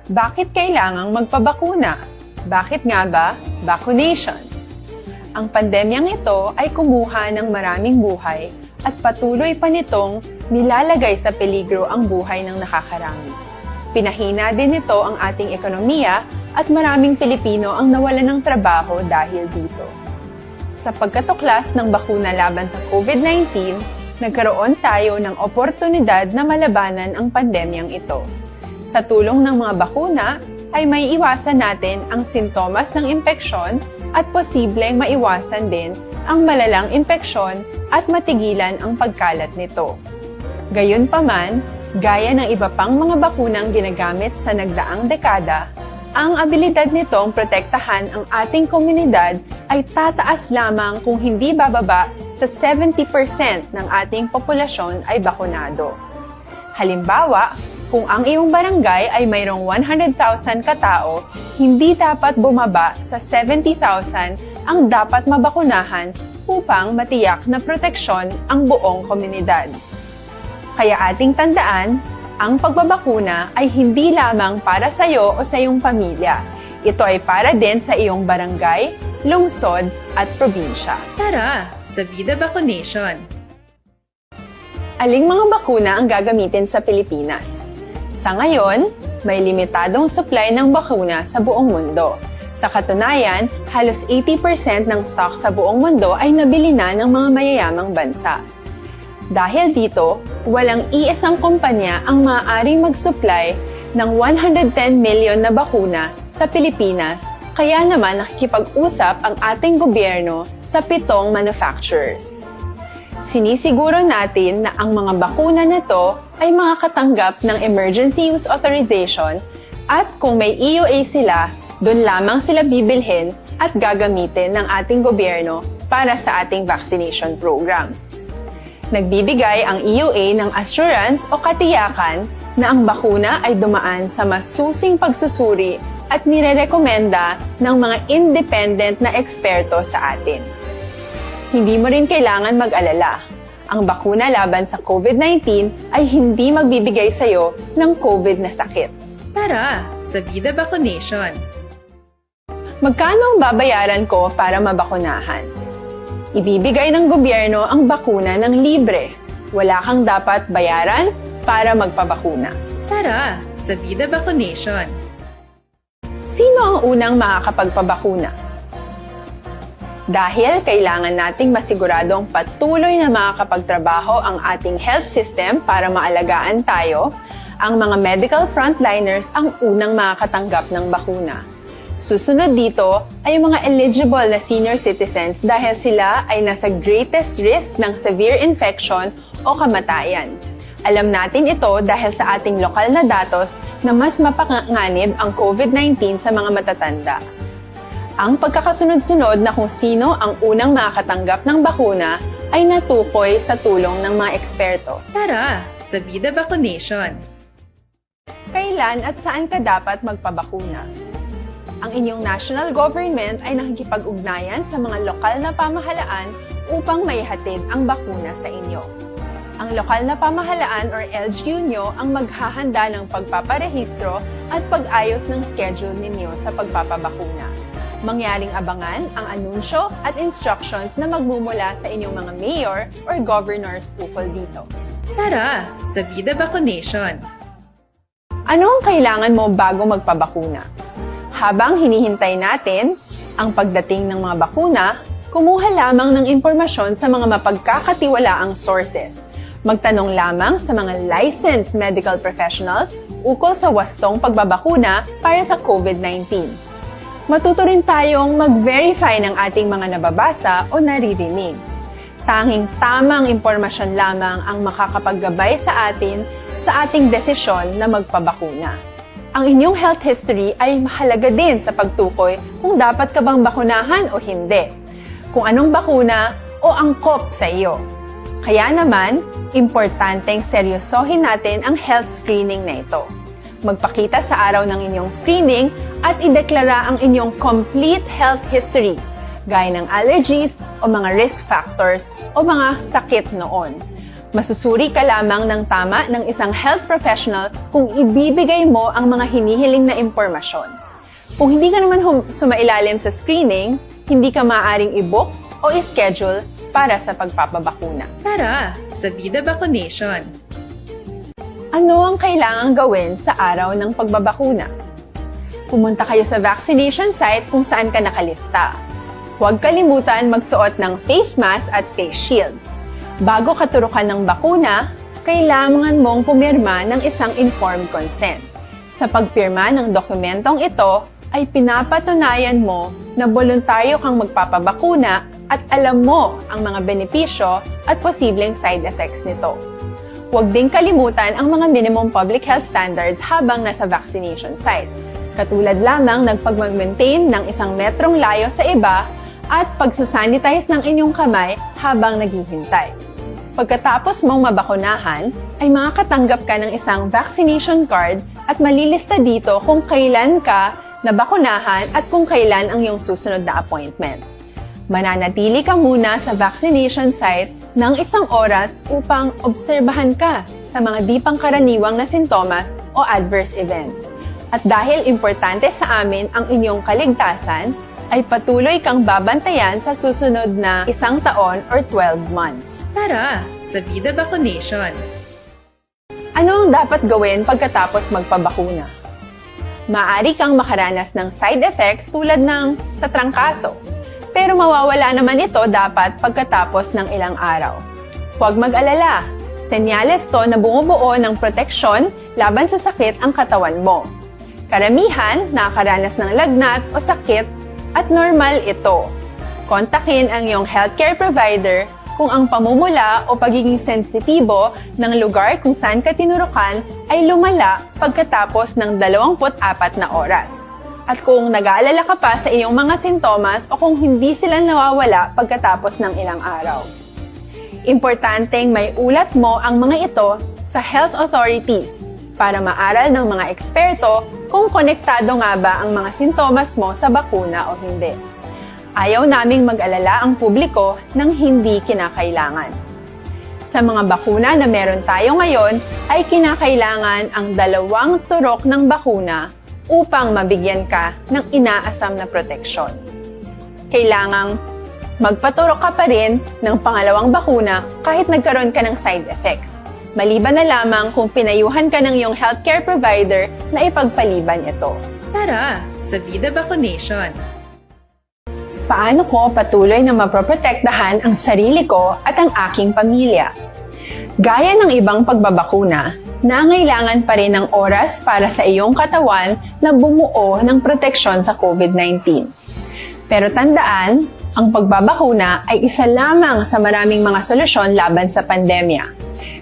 Bakit kailangang magpabakuna? Bakit nga ba vaccination? Ang pandemyang ito ay kumuha ng maraming buhay at patuloy pa nitong nilalagay sa peligro ang buhay ng nakakarami. Pinahina din nito ang ating ekonomiya at maraming Pilipino ang nawalan ng trabaho dahil dito. Sa pagkatuklas ng bakuna laban sa COVID-19, nagkaroon tayo ng oportunidad na malabanan ang pandemyang ito. Sa tulong ng mga bakuna, ay may iwasan natin ang sintomas ng impeksyon at posibleng maiwasan din ang malalang impeksyon at matigilan ang pagkalat nito. Gayunpaman, gaya ng iba pang mga bakunang ginagamit sa nagdaang dekada, ang abilidad nitong protektahan ang ating komunidad ay tataas lamang kung hindi bababa sa 70% ng ating populasyon ay bakunado. Halimbawa, kung ang iyong barangay ay mayroong 100,000 katao, hindi dapat bumaba sa 70,000 ang dapat mabakunahan upang matiyak na proteksyon ang buong komunidad. Kaya ating tandaan, ang pagbabakuna ay hindi lamang para sa iyo o sa iyong pamilya. Ito ay para din sa iyong barangay, lungsod at probinsya. Tara, sa Vida Vaccination! Aling mga bakuna ang gagamitin sa Pilipinas? Sa ngayon, may limitadong supply ng bakuna sa buong mundo. Sa katunayan, halos 80% ng stock sa buong mundo ay nabili na ng mga mayayamang bansa. Dahil dito, walang iisang kumpanya ang maaaring mag-supply ng 110 million na bakuna sa Pilipinas, kaya naman nakikipag-usap ang ating gobyerno sa 7 manufacturers. Sinisiguro natin na ang mga bakuna na to ay makakatanggap ng Emergency Use Authorization at kung may EUA sila, doon lamang sila bibilhin at gagamitin ng ating gobyerno para sa ating vaccination program. Nagbibigay ang EUA ng assurance o katiyakan na ang bakuna ay dumaan sa masusing pagsusuri at nirerekomenda ng mga independent na eksperto sa atin. Hindi mo rin kailangan mag-alala. Ang bakuna laban sa COVID-19 ay hindi magbibigay sa iyo ng COVID na sakit. Tara, sa Vida Vaccination! Magkano ang babayaran ko para mabakunahan? Ibibigay ng gobyerno ang bakuna ng libre. Wala kang dapat bayaran para magpabakuna. Tara, sa Vida Vaccination! Sino ang unang makakapagpabakuna? Dahil kailangan nating masiguradong patuloy na makakapagtrabaho ang ating health system para maalagaan tayo, ang mga medical frontliners ang unang makakatanggap ng bakuna. Susunod dito ay yung mga eligible na senior citizens dahil sila ay nasa greatest risk ng severe infection o kamatayan. Alam natin ito dahil sa ating lokal na datos na mas mapanganib ang COVID-19 sa mga matatanda. Ang pagkakasunod-sunod na kung sino ang unang makakatanggap ng bakuna ay natukoy sa tulong ng mga eksperto. Tara, sa Vida Vaccination! Kailan at saan ka dapat magpabakuna? Ang inyong national government ay nakikipag-ugnayan sa mga lokal na pamahalaan upang maihatid ang bakuna sa inyo. Ang lokal na pamahalaan or LGU nyo ang maghahanda ng pagpaparehistro at pag-ayos ng schedule ninyo sa pagpapabakuna. Mangyaring abangan ang anunsyo at instructions na magmumula sa inyong mga mayor or governors ukol dito. Tara, sa Vida Vaccination! Ano ang kailangan mo bago magpabakuna? Habang hinihintay natin ang pagdating ng mga bakuna, kumuha lamang ng impormasyon sa mga mapagkakatiwalaang sources. Magtanong lamang sa mga licensed medical professionals ukol sa wastong pagbabakuna para sa COVID-19. Matuto rin tayong mag-verify ng ating mga nababasa o naririnig. Tanging tamang impormasyon lamang ang makakapaggabay sa atin sa ating desisyon na magpabakuna. Ang inyong health history ay mahalaga din sa pagtukoy kung dapat ka bang bakunahan o hindi, kung anong bakuna o angkop sa iyo. Kaya naman, importanteng seryosohin natin ang health screening na ito. Magpakita sa araw ng inyong screening at ideklara ang inyong complete health history, gaya ng allergies o mga risk factors o mga sakit noon. Masusuri ka lamang ng tama ng isang health professional kung ibibigay mo ang mga hinihiling na impormasyon. Kung hindi ka naman sumailalim sa screening, hindi ka maaaring i-book o i-schedule para sa pagpapabakuna. Tara, sa Vida Vaccination! Ano ang kailangang gawin sa araw ng pagbabakuna? Pumunta kayo sa vaccination site kung saan ka nakalista. Huwag kalimutan magsuot ng face mask at face shield. Bago katurukan ng bakuna, kailangan mong pumirma ng isang informed consent. Sa pagpirma ng dokumentong ito, ay pinapatunayan mo na voluntaryo kang magpapabakuna at alam mo ang mga benepisyo at posibleng side effects nito. Huwag ding kalimutan ang mga minimum public health standards habang nasa vaccination site. Katulad lamang nagpag-maintain ng 1 metrong layo sa iba at pagsasanitize ng inyong kamay habang naghihintay. Pagkatapos mong mabakunahan, ay makakatanggap ka ng isang vaccination card at malilista dito kung kailan ka nabakunahan at kung kailan ang iyong susunod na appointment. Mananatili ka muna sa vaccination site ng 1 oras upang obserbahan ka sa mga di pangkaraniwang na sintomas o adverse events. At dahil importante sa amin ang inyong kaligtasan, ay patuloy kang babantayan sa susunod na 1 taon or 12 months. Tara sa Vida Vaccination. Ano ang dapat gawin pagkatapos magpabakuna? Maaari kang makaranas ng side effects tulad ng sa trangkaso, pero mawawala naman ito dapat pagkatapos ng ilang araw. Huwag mag-alala, senyales to na bumubuo ng proteksyon laban sa sakit ang katawan mo. Karamihan nakakaranas ng lagnat o sakit at normal ito. Kontakin ang iyong healthcare provider kung ang pamumula o pagiging sensitibo ng lugar kung saan ka tinurukan ay lumala pagkatapos ng 24 na oras. At kung nag-aalala ka pa sa iyong mga sintomas o kung hindi sila nawawala pagkatapos ng ilang araw. Importanteng may ulat mo ang mga ito sa health authorities para maaral ng mga eksperto kung konektado nga ba ang mga sintomas mo sa bakuna o hindi. Ayaw naming mag-alala ang publiko ng hindi kinakailangan. Sa mga bakuna na meron tayo ngayon, ay kinakailangan ang 2 turok ng bakuna upang mabigyan ka ng inaasam na proteksyon. Kailangang magpaturok ka pa rin ng pangalawang bakuna kahit nagkaroon ka ng side effects. Maliban na lamang kung pinayuhan ka ng iyong healthcare provider na ipagpaliban ito. Tara sa Vida Vaccination. Paano ko patuloy na maproprotektahan ang sarili ko at ang aking pamilya? Gaya ng ibang pagbabakuna, nangailangan pa rin ng oras para sa iyong katawan na bumuo ng proteksyon sa COVID-19. Pero tandaan, ang pagbabakuna ay isa lamang sa maraming mga solusyon laban sa pandemya.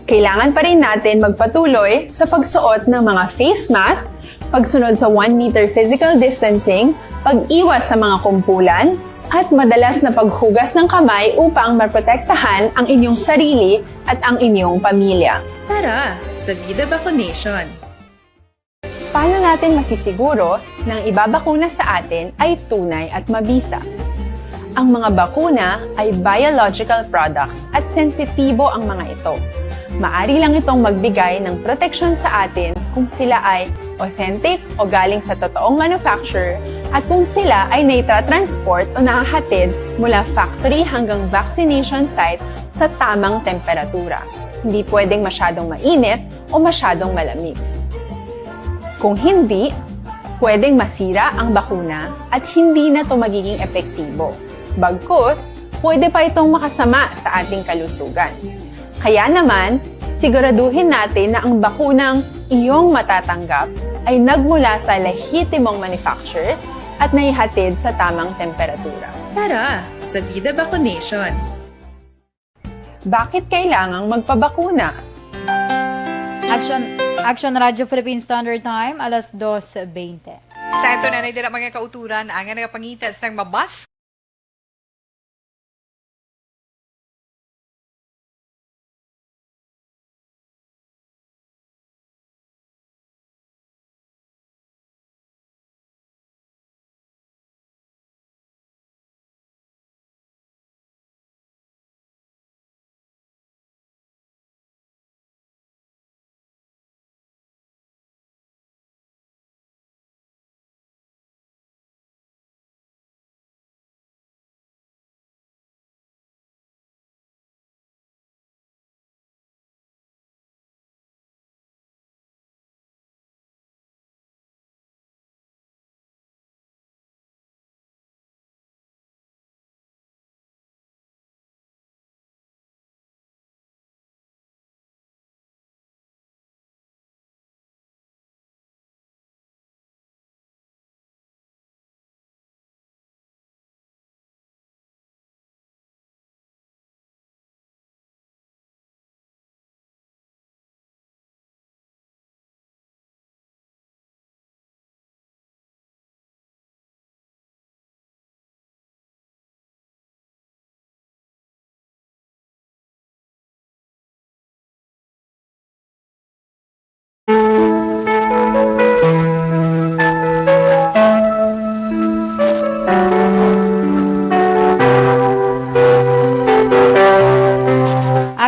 Kailangan pa rin natin magpatuloy sa pagsuot ng mga face mask, pagsunod sa 1 meter physical distancing, pag-iwas sa mga kumpulan, at madalas na paghugas ng kamay upang maprotektahan ang inyong sarili at ang inyong pamilya. Tara sa Vida Vaccination. Paano natin masisiguro na ang ibabakuna sa atin ay tunay at mabisa? Ang mga bakuna ay biological products at sensitibo ang mga ito. Maari lang itong magbigay ng proteksyon sa atin kung sila ay authentic o galing sa totoong manufacturer at kung sila ay naitra-transport o nahahatid mula factory hanggang vaccination site sa tamang temperatura. Hindi pwedeng masyadong mainit o masyadong malamig. Kung hindi, pwedeng masira ang bakuna at hindi na ito magiging epektibo. Bagkus, pwede pa itong makasama sa ating kalusugan. Kaya naman, siguraduhin natin na ang bakunang iyong matatanggap ay nagmula sa lehitimong manufacturers at naihatid sa tamang temperatura. Tara sa Vida Vaccination. Bakit kailangang magpabakuna? Action Radio Philippine Standard Time, alas 2:20. Sa ito na nila mga kauturan ang nagapangitas ng mabas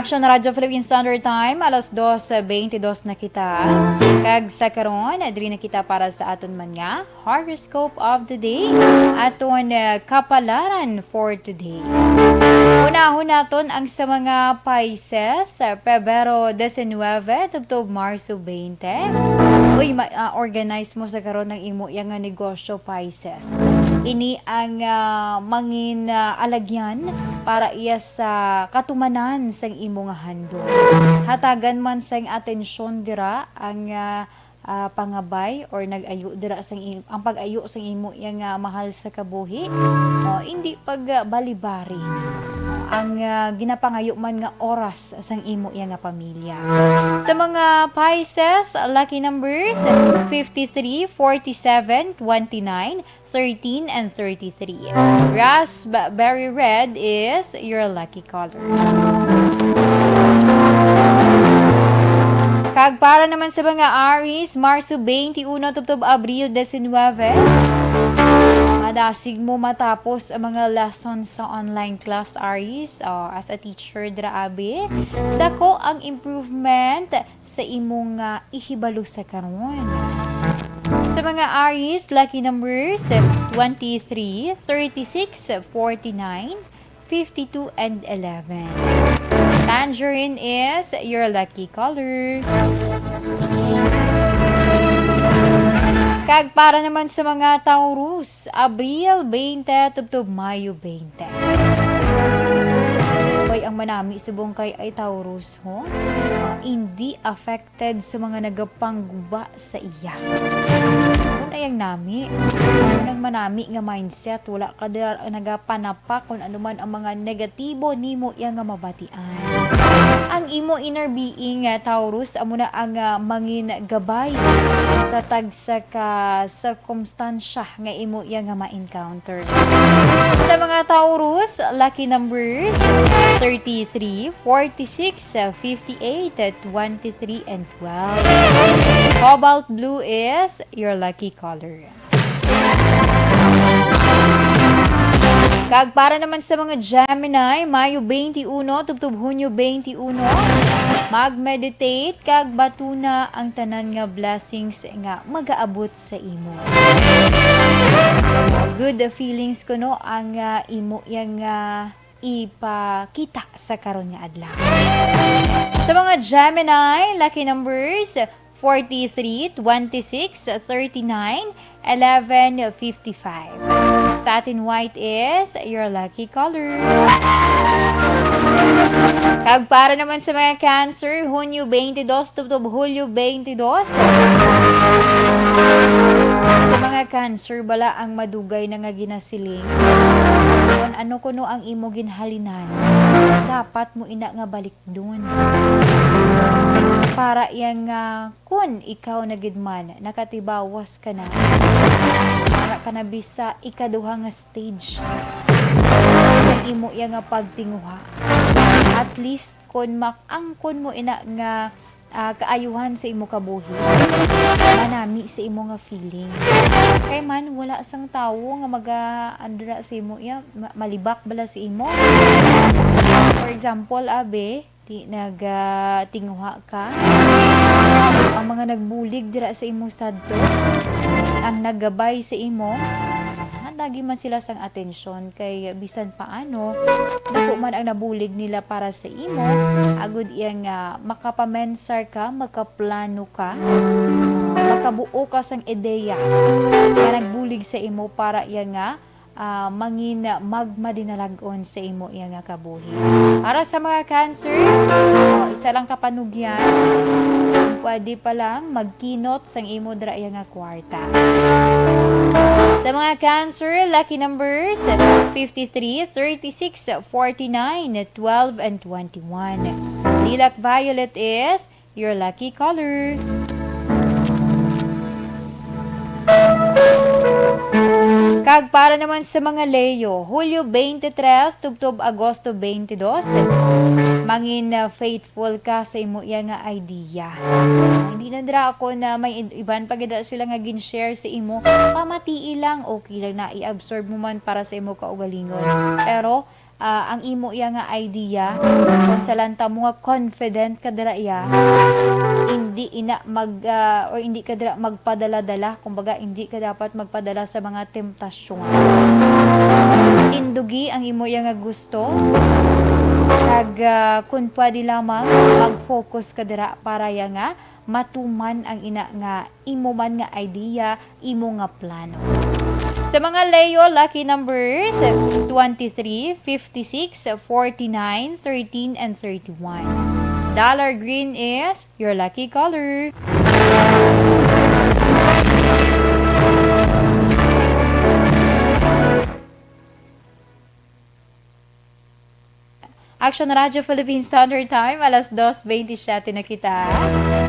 Action na Radyo Philippine Standard Time, alas 2:22 na kita. Kag sa karon, adri na kita para sa aton man nga horoscope of the day, aton kapalaran for today. Unahon naton ang sa mga Pisces, Pebrero 19 tubtob Marso 20. Uy, organize mo sa karon ng imo yang nga negosyo, Pisces. Ini ang mangin alagyan para iya sa katumanan sang imo nga handog. Hatagan man sang atensyon dira ang pangabay or nag-ayo dira sang ang pag-ayo sang imo yang mahal sa kabuhi. Hindi pagbalibari. Ang ginapangayo man nga oras sang imo yang pamilya. Sa mga Pisces, lucky numbers 53, 47, 29, 13, and 33. Raspberry red is your lucky color. Kag para naman sa mga Aries, Marso 21 tubtob Abril 19. Madasig mo matapos ang mga lessons sa online class, Aries. As a teacher, draabi. Dako ang improvement sa imong ihibalo sa karon. Sa mga Aries, lucky numbers 23, 36, 49, 52, and 11. Tangerine is your lucky color. Kag para naman sa mga Taurus, Abril 20 tubtob Mayo 20. Hoy, ang manami subong kay ay Taurus ho, hindi affected sa mga nagapangguba sa iya. Kung ayang nami, unang manami nga mindset, wala ka dira nagapanapa kung ano man ang mga negatibo nimo yang nga mabatian. Ang imo inner being, Taurus, amo na ang mangin gabay sa tagsa ka circumstansya nga imo yang nga ma-encounter. Sa mga Taurus, lucky numbers 33, 46, 58, 23, and 12. Cobalt blue is your lucky color. Kag para naman sa mga Gemini, Mayo 21 tubtob Hunyo 21, mag-meditate kag batuna ang tanan nga blessings nga magaabot sa imo. Good feelings kuno ang imo yang ipakita sa karon nga adlaw. Sa mga Gemini, lucky numbers 43, 26, 39, 11, 55. Satin white is your lucky color. Kag para naman sa mga Cancer, Hunyo 22 tubtob Hulyo 22. Sa mga Cancer, bala ang madugay na nga ginasiling. Kung ano kuno ang imo ginhalinan, dapat mo ina nga balik dun. Para yang kun ikaw na gidman, nakatibawas ka na. Para ka na bisa ikaduha nga stage sa imo yang nga pagtinguha. At least kun makangkon mo ina nga kaayuhan sa imo kabuhi, manami sa imo nga feeling. Kay man wala sang tawo nga andra sa imo malibak bala sa imo. For example, abe nagtinguha ka, ang mga nagbulig dira sa imo sadto, ang naggabay sa imo, handagi man sila sang atensyon kay bisan paano dako man ang nabulig nila para sa imo, agud iyang makapamensar ka, makaplano ka, makabuo ka sang ideya nga nagbulig sa imo para iya nga mangin magmadinalagon sa imo iya nga kabuhi. Para sa mga Cancer, isa lang kapanugyan, pwede pa lang magkinot sang imo dra iya nga kwarta. Sa mga Cancer, lucky numbers 53, 36, 49, 12, and 21. Lilac violet is your lucky color. Kag para naman sa mga Leo, Hulyo 23 tubtob Agosto 22, mangin faithful ka sa imo iya nga idea. Hindi na dra ako na may iban pagida sila nga gin-share sa imo, pamatii lang, okay lang na i-absorb mo man para sa imo kaugalingon. Pero ang imo iya nga idea kung sa lanta mo nga confident ka dira iya, hindi ina o hindi ka dira magpadala-dala, kumbaga hindi ka dapat magpadala sa mga temptasyon. Indugi ang imo iya nga gusto, kag kung pwede lamang mag-focus ka dira para ya nga matuman ang ina nga imo man nga idea, imo nga plano. Sa mga Leo, lucky numbers 23, 56, 49, 13, and 31. Dollar green is your lucky color. Action Radio Philippine Standard Time, alas 2:27 na kita.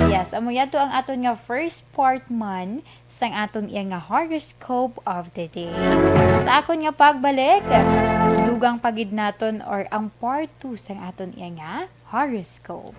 Yes, amo yato ang aton nga first part man sang aton iya nga horoscope of the day. Sa akon nga pagbalik, dugang pagid naton or ang part 2 sang aton iya nga horoscope.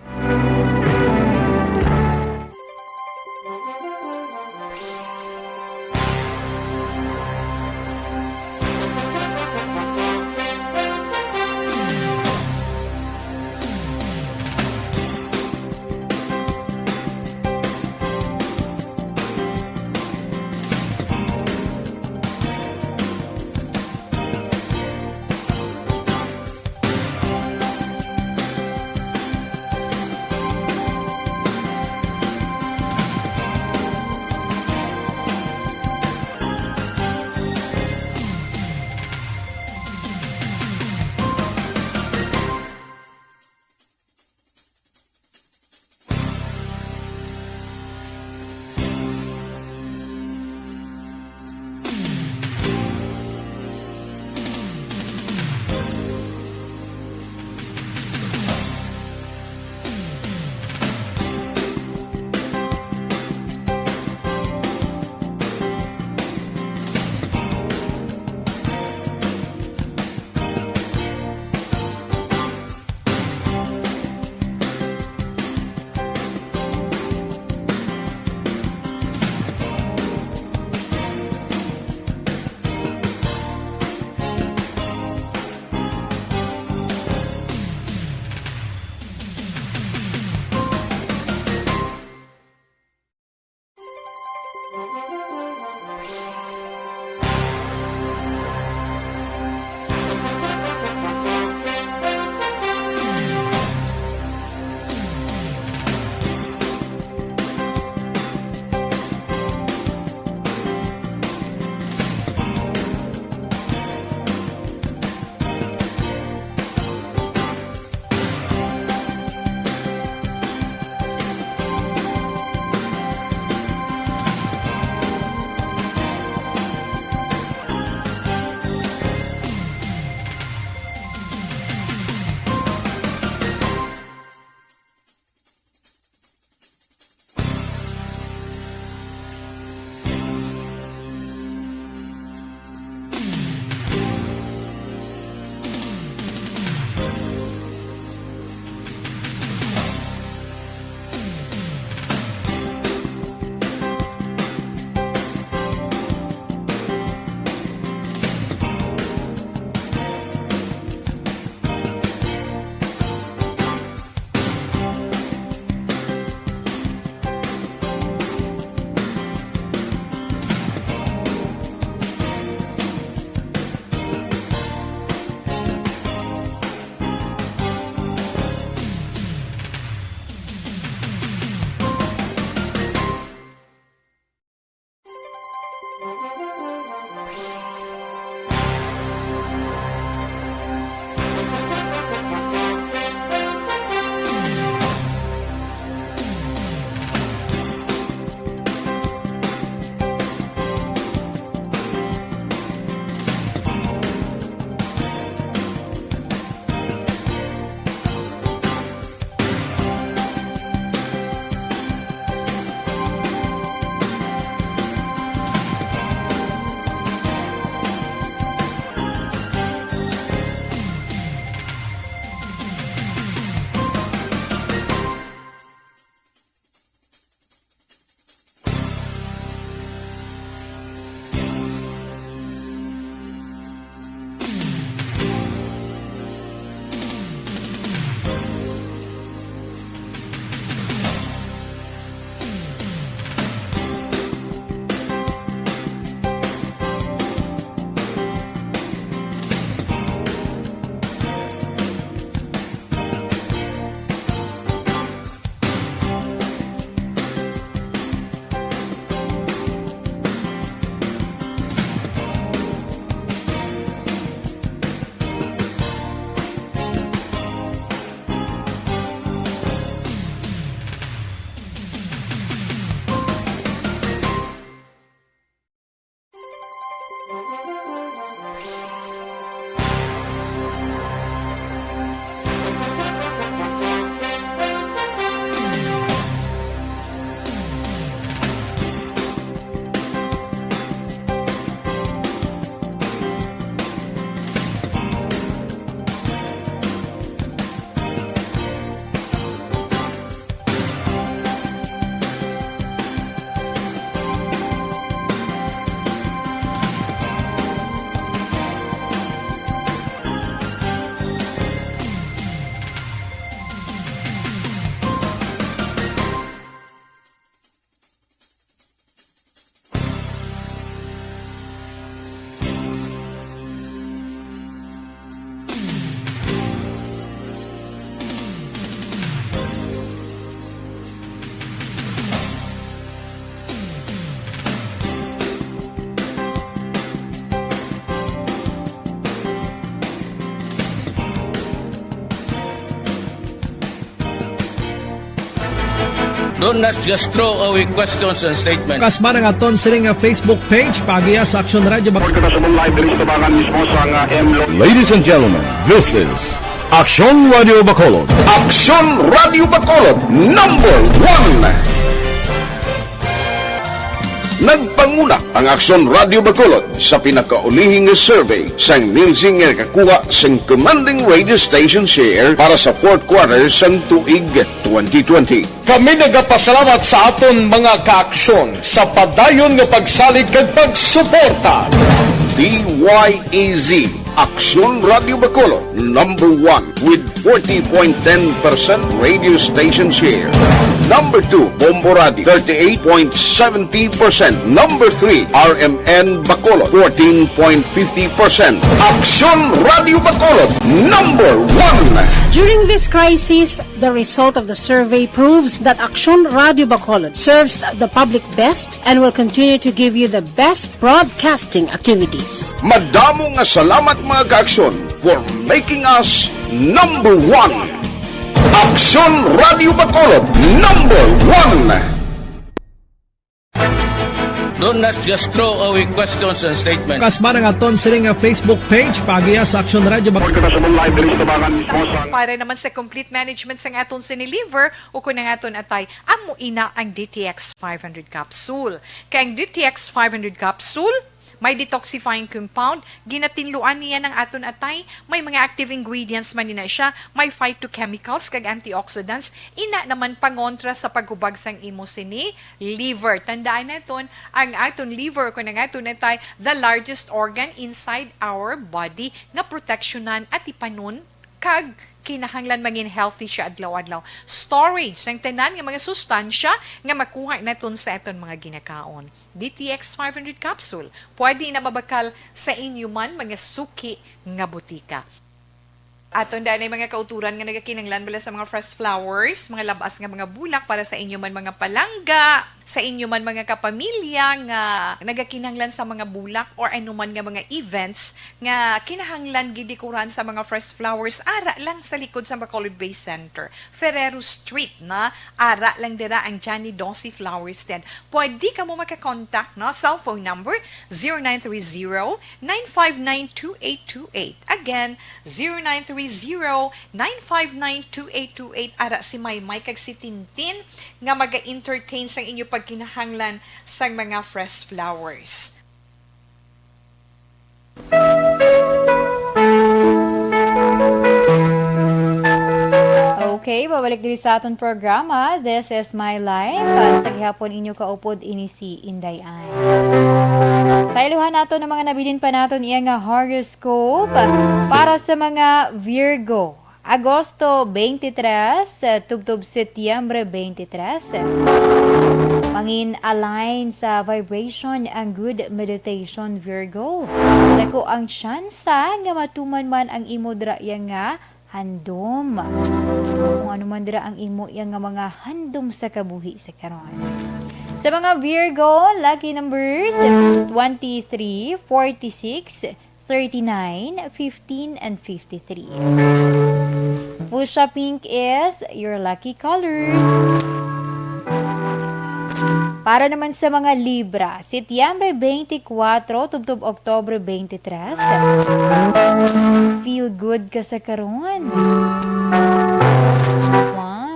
Don't not just throw away questions and statements. Kasma ng aton sining nga Facebook page pagiya sa Aksyon Radio Bacolod. Ladies and gentlemen, this is Aksyon Radio Bacolod. Aksyon Radio Bacolod number 1. Nagpanguna ang Aksyon Radio Bacolod sa pinakaulihing survey sang Nielsen nga kakuha sang commanding radio station share para sa fourth quarter sang tuig 2020. Kami nagapasalamat sa aton mga kaaksyon sa padayon nga pagsalig kag pagsuporta. DYEZ Aksyon Radio Bacolod number 1 with 40.10% radio station share. Number 2, Bombo Radio, 38.70%. Number 3, RMN Bacolod, 14.50%. Aksyon Radio Bacolod, number 1. During this crisis, the result of the survey proves that Aksyon Radio Bacolod serves the public best and will continue to give you the best broadcasting activities. Madamo nga salamat mga kaaksyon for making us number 1. Aksyon Radio Bacolod, number 1. Don't not just throw away questions and statements. Kasma ng aton sining nga Facebook page pagiya sa Aksyon Radio Bacolod. Para naman sa complete management sang aton siniliver o kung ang aton atay, amo ina ang DTX 500 capsule. Kaya ang DTX 500 capsule, may detoxifying compound, ginatinluan niya ng aton atay, may mga active ingredients man nina siya, may phytochemicals kag antioxidants, ina naman pangontra sa paghubag sang imo sini liver. Tandaan naton, ang aton liver kung ang aton atay, the largest organ inside our body nga proteksyonan at ipanon kag kinahanglan maging healthy siya adlaw-adlaw. Storage ng tanan nga mga sustansya nga makuha naton sa aton mga ginakaon. DTX 500 capsule, pwede na mabakal sa inyo man mga suki nga butika. Aton dahil mga kauturan nga nagakinanglan bala sa mga fresh flowers, mga labas nga mga bulak para sa inyo man mga palangga, sa inyo man mga kapamilya nga nagakinanglan sa mga bulak or anuman nga mga events nga kinahanglan gidikuran sa mga fresh flowers, ara lang sa likod sa Bacolod Bay Center, Ferrero Street na, ara lang dira ang Johnny Dossi Flower Stand. Pwede ka mo makakontakt na cellphone number 0930-959-2828. Again, 0930-959-2828. Ara si Maymay kag si Tintin nga maga-entertain sa inyo pagkinahanglan sa mga fresh flowers. Okay, babalik diri sa aton programa. This is My Life. Sa gihapon inyo kaupod ini si Inday Ay. Sa iluhan nato ng mga nabilin pa naton iya nga horoscope para sa mga Virgo. Agosto 23, tugtub Setyembre 23. Mangin align sa vibration ang good meditation, Virgo. Dako ang tsansa nga matuman man ang imo dra nga handom. Kung ano man dira ang imo yang nga mga handom sa kabuhi sa karon. Sa mga Virgo, lucky numbers 23, 46, 39, 15, and 53. Fuchsia pink is your lucky color. Para naman sa mga Libra, Setyembre 24, tubtob Oktobre 23. Feel good ka sa karon.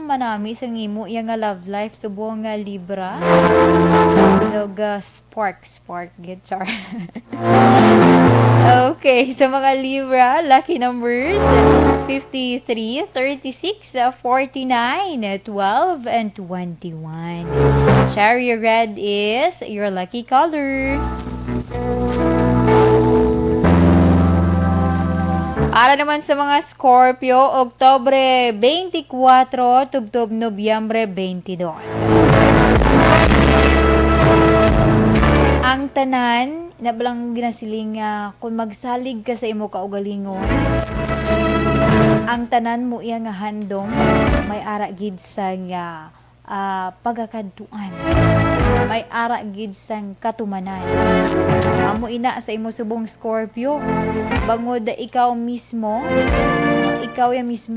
Manami sa imo yang nga love life subong nga Libra. Log spark guitar. Okay, sa mga Libra, lucky numbers 53, 36, 49, 12, and 21. Cherry red is your lucky color. Para naman sa mga Scorpio, Oktobre 24, tubtob Nobyembre 22. Ang tanan, nabalang ginasiling kung magsalig ka sa imo kaugalingon, ang tanan mo iya nga handom, may ara gid sa nga pagakadtuan. May ara gid sang katumanan. Amo ina sa imo subong Scorpio, bangod ikaw mismo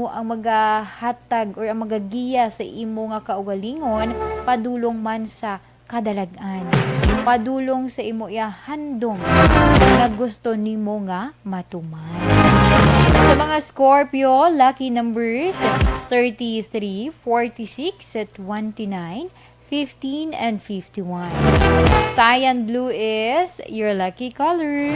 ang magahatag or ang magagiya sa imo nga kaugalingon padulong man sa kadalagan. Padulong sa imo handom nga gusto nimo nga matuman. Sa mga Scorpio, lucky numbers 33, 46, 29, 15, and 51. Cyan blue is your lucky color.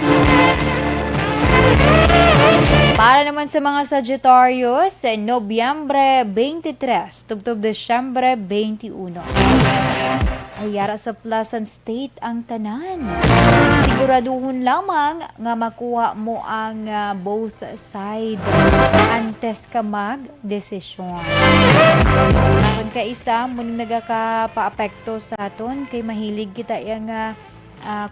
Para naman sa mga Sagittarius, Nobyembre 23, tubtob Desyembre 21. Ay yara sa Pleasant State ang tanan. Siguraduhon lamang nga makuha mo ang both side antes ka mag-desisyon. Kung kaisa, muning nagaka-paapekto sa aton, kay mahilig kita yung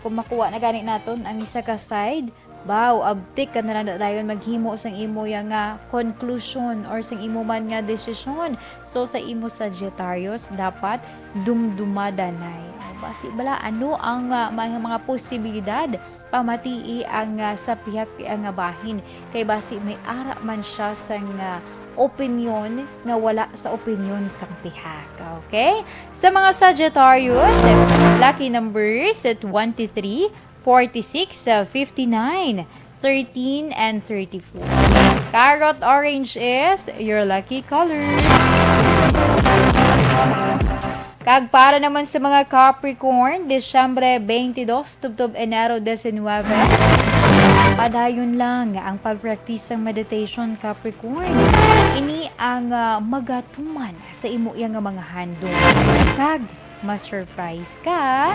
kung makuha na ganit naton ang isa ka side, baw, abtik ka na lang dayon maghimo sang imo yung conclusion or sang imo man nga desisyon. So sa imo Sagittarius, dapat dumdumadanay. Basi bala, ano ang mga posibilidad pamatii ang sa pihak ang bahin. Kay basi may ara man siya sang opinion nga wala sa opinion sang pihak. Okay? Sa mga Sagittarius, lucky numbers 23, 46, 59, 13, and 34. Carrot orange is your lucky color. Kag para naman sa mga Capricorn, Desyembre 22, tubtob Enero 19. Padayon lang ang pagpractice ng meditation, Capricorn. Ini ang magatuman sa imo yang mga handog. Kag ma-surprise ka.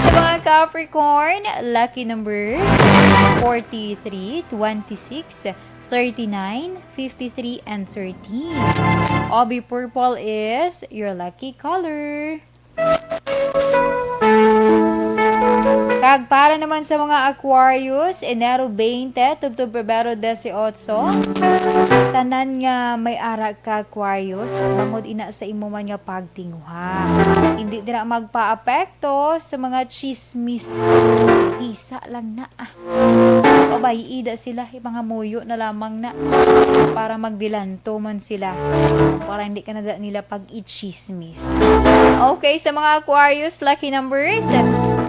Sa mga Capricorn, lucky numbers 43, 26, 39, 53, and 13. Obi purple is your lucky color. Kag para naman sa mga Aquarius, Enero 20, tubtob Pebrero 18. Tanan nga may ara ka Aquarius, bangod ina sa imo man nga pagtinguha. Hindi dira magpaapekto sa mga chismis. Isa lang na O ba, iida sila, mga muyo na lamang na para magdilanto man sila. Para hindi ka na nila pag-i-chismis. Okay, sa mga Aquarius, lucky numbers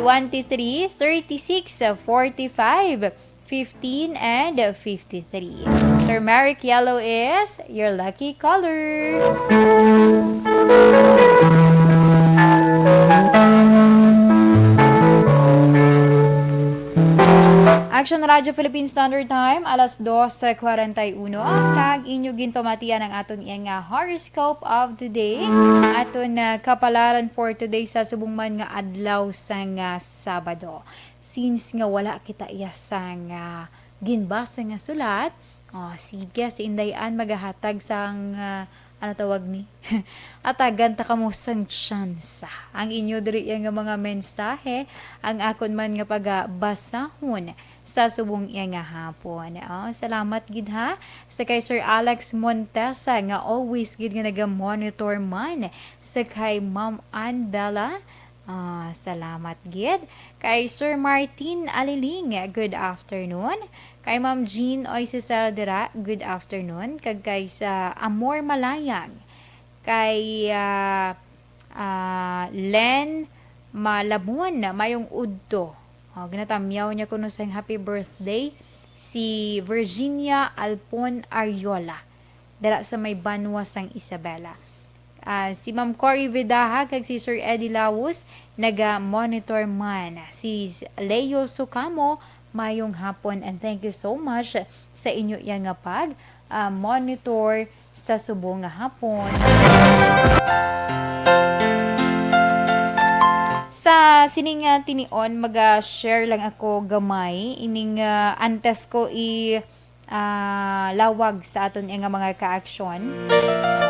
23, 36, 45, 15, and 53. Turmeric yellow is your lucky color. Action Radio Philippine Standard Time, alas 2:41. Kag inyo ginpamatian ang aton iyang horoscope of the day. Aton kapalaran for today sa subong man nga adlaw sang Sabado. Since nga wala kita iya sang ginbasa nga sulat, sige, si Indayan magahatag sang ano tawag ni? Atagan ta kamo sang tsansa. Ang inyo diri nga mga mensahe, ang akon man nga pagbasahon sa subong iya nga hapon. Salamat gid ha sa kay Sir Alex Montesa nga always gid nga naga-monitor man sa kay Ma'am Ann Bella. Salamat gid kay Sir Martin Aliling, good afternoon. Kay Ma'am Jean Oisesar Dira, good afternoon. Kag kay sa Amor Malayag, kay Len Malabon mayong udto. Ginatamyaw niya kuno sang happy birthday si Virginia Alpon Ariola dara sa may Banwa sang Isabela. Si Ma'am Cory Vidaha kag si Sir Eddie Lawus naga-monitor man. Si Leo Sukamo mayong hapon, and thank you so much sa inyo yang pag monitor sa subong nga hapon. Sa sining tinion, mag-share lang ako gamay ining antes ko lawag sa aton nga mga ka-aksyon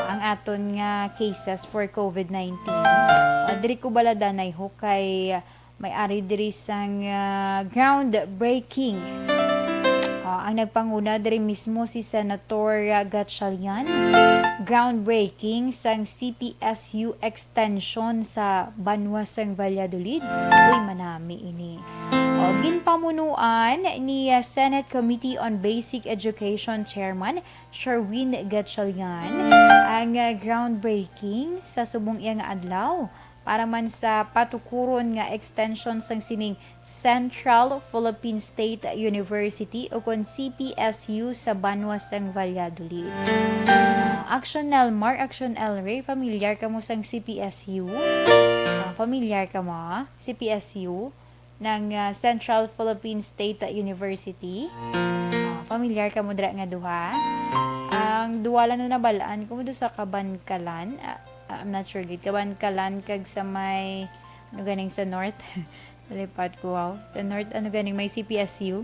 ang aton nga cases for COVID-19. Diri ko baladanay ho kay may ari diri sang groundbreaking Ang nagpanguna diri mismo si Senator Gatchalian. Groundbreaking sang CPSU extension sa Banwasang Valladolid. Uy, manami ini. Ginpamunuan ni Senate Committee on Basic Education Chairman Sherwin Gatchalian ang groundbreaking sa subong iyang adlaw para man sa patukuron nga extension sang sining Central Philippine State University o kon CPSU sa Banwasang Valladolid. Action Elmar, Action Elray, familiar ka mo sang CPSU? Familiar ka mo? CPSU ng Central Philippine State University. Familiar ka mo dira nga duha? Ang duwala na nabalaan ko mo sa Kabankalan. I'm not sure gid Kabankalan kag sa may ano ganing sa north. Dalipat ko wow. Sa north ano ganing may CPSU.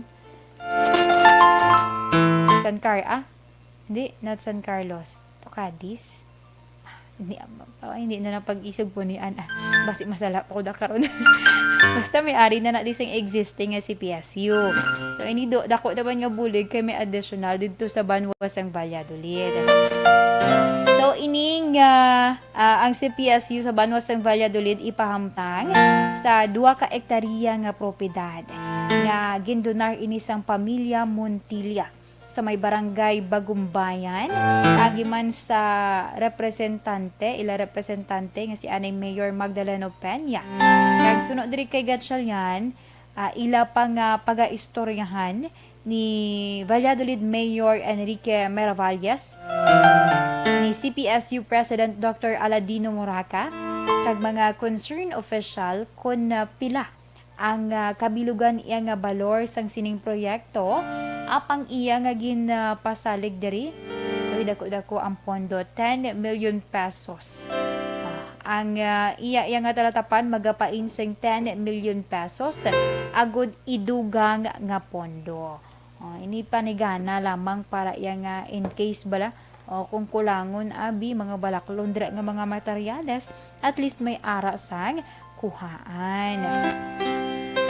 Hindi, not San Carlos. Cadiz. Hindi na napag-isog po ni Ana. Basi masalap ako da karon. Basta may ari na natin sang existing nga CPSU. So ini dako daban nga bulig kay may additional dito sa Banwasang Valladolid. So ining ang CPSU sa Banwasang Valladolid ipahamtang sa 2 ka ektarya nga propiedad nga gindonar ini sang pamilya Montilla sa may barangay Bagumbayan, agiman sa representante nga si Anay Mayor Magdaleno Peña. Kag sunod diri kay Gatchalian, ila pang paga-istoryahan ni Valladolid Mayor Enrique Meravalles, ni CPSU President Dr. Aladino Moraca, kag mga concerned official kun pila ang kabilugan iya nga balor sang sining proyekto apang iya nga pasalig diri. Dako ang pondo 10 million pesos. Ang iya nga talatapan magapain sing 10 million pesos agud idugang nga pondo. Ini panigana lamang para iya nga in case bala kung kulangon abi mga balaklon dira nga mga materyales, at least may ara sang kuhaan.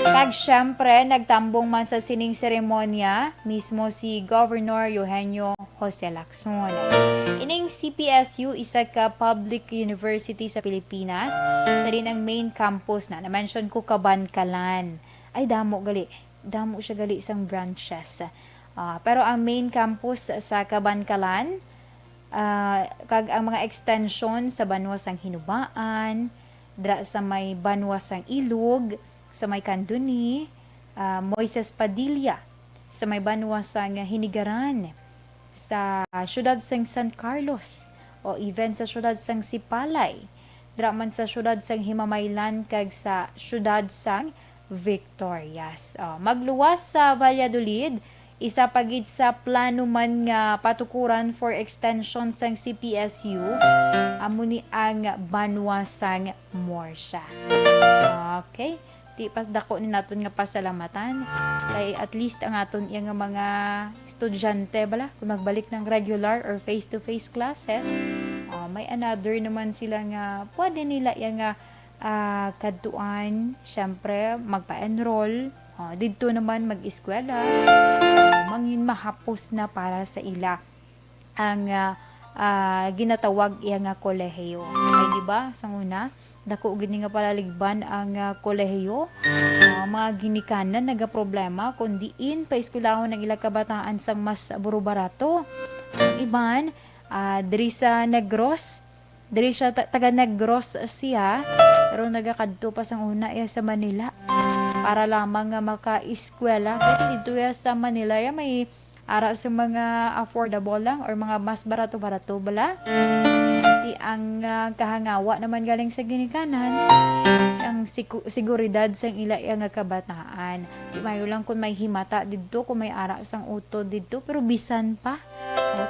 Kag syempre, nagtambong man sa sining seremonya mismo si Governor Eugenio Jose Lacson. Ining CPSU, isa ka public university sa Pilipinas, sa rin ang main campus na mention ko Kabankalan. Ay, damo siya gali isang branches. Pero ang main campus sa Kabankalan, kag ang mga extension sa Banwasang Hinubaan, dra sa may Banwasang Ilog, sa may Canduni, Moises Padilla, sa may Banwasang Hinigaran, sa syudad sang San Carlos, o even sa syudad sang Sipalay, draman sa syudad sang Himamaylan, kag sa syudad sang Victorias. Magluwas sa Valladolid, isa pagid sa plano man nga patukuran for extension sang CPSU, amo ni ang Banwasang Morsha. Okay? Di pas dako ni naton nga pasalamatan kay at least ang aton nga mga estudyante bala kung magbalik ng regular or face-to-face classes, may another naman sila nga pwede nila nga kaduan, syempre magpa-enroll, didto naman mag-eskwela, mangin mahapos na para sa ila ang ginatawag nga kolehiyo. Ay di ba sa una dako gini nga palaligban ang kolehiyo, mga ginikanan nagaproblema kundi in pa eskwelahon ng ilang kabataan sang mas buro-barato. Ang iban diri sa Negros, diri siya taga Negros siya, pero nagakadto pa sang una sa Manila para lamang nga maka-eskwela. Kasi dito sa Manila may ara sa mga affordable lang or mga mas barato-barato bala. Di ang kahangawa naman galing sa ginikanan, ang seguridad sang ila nga kabataan. Di mayo lang kung may himata didto, kung may ara sang utod didto, pero bisan pa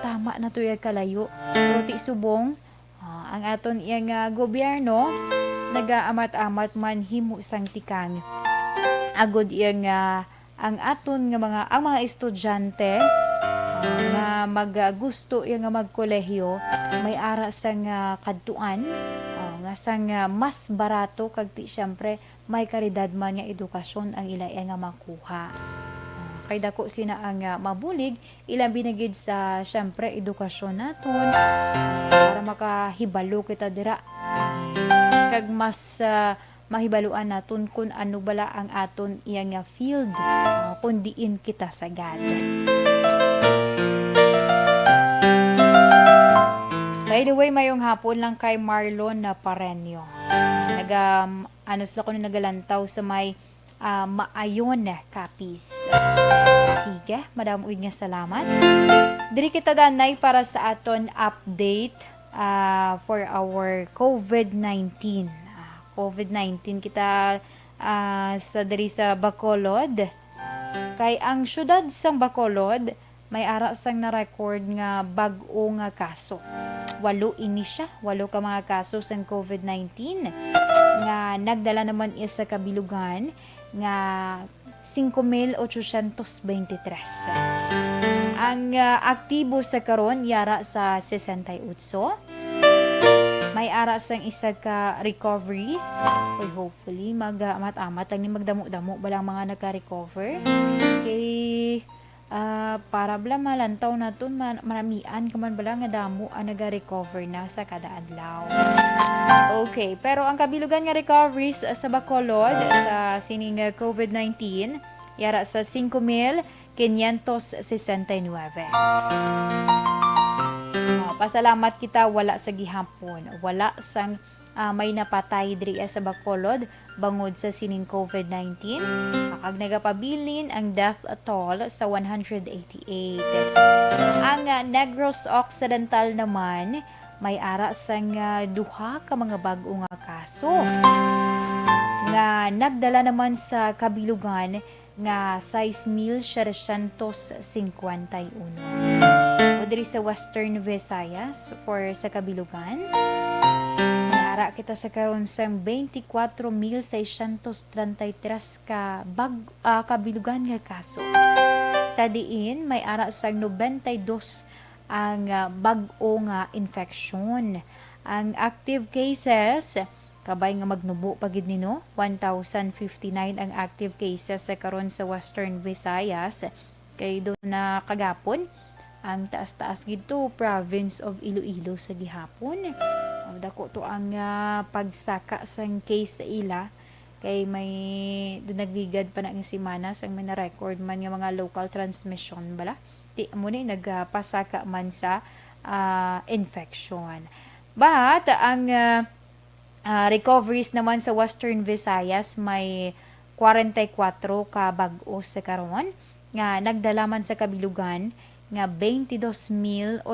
tama na to kalayo. Pero ti subong ang aton iyang gobyerno nagaamat-amat man himo sang tikang agud iyang ang aton nga mga estudyante nga maggusto nga magkolehiyo, may ara sang kadtuan nga sang mas barato kag ti syempre may kalidad man nga edukasyon ang ila nga makuha. kay dako sina ang mabulig ilang binagid sa syempre edukasyon naton para makahibalo kita dira kag mas mahibaluan naton kung ano bala ang aton iyang field kung diin kita sagad. By the way, mayong hapon lang kay Marlon na Parenyo. Ano sila ko na nagalantaw sa may maayon na copies. Sige, madam uig nga salamat. Diri kita danay para sa aton update for our COVID-19. COVID-19 kita sa diri sa Bacolod. Kay ang syudad sang Bacolod may ara sang na-record nga bag-o nga kaso. 8 ka mga kaso sang COVID-19 nga nagdala naman iya sa kabilugan nga 5,823. Ang aktibo sa karon yara sa 68. May ara sang isa ka recoveries. Hopefully mag-amat-amat lang ni magdamo-damo balang mga nagka-recover. Okay. Para bala malantaw naton maramian kaman bala nga damo ang naga-recover na sa kada adlaw. Okay, pero ang kabilugan nga recoveries sa Bacolod sa sining COVID-19 yara sa 5,569. Pasalamat kita wala sa gihapon, wala sang may napatay diri sa Bacolod bangod sa sining COVID-19. Akag nagapabilin ang death toll sa 188. Ang Negros Occidental naman may ara sang duha ka mga bag-o nga kaso nga nagdala naman sa kabilugan nga 6,751. O diri sa Western Visayas for sa kabilugan ara kita sa karon sang 24,633 ka kabilugan nga kaso. Sa diin may ara sang 92 ang bag-o nga infection. Ang active cases kabay nga magnubo pagid nino 1,059 ang active cases sa karon sa Western Visayas kay do na kagapon ang taas-taas gito province of Iloilo sa gihapon. Dako to ang pagsaka sang case sa ila kay may dunagligad pa na ang simana sang may na-record man nga mga local transmission bala. Di mo ni nagpasaka man sa infection. But ang recoveries naman sa Western Visayas may 44 ka bag-o sa karon nga nagdala man sa kabilugan nga 22,829.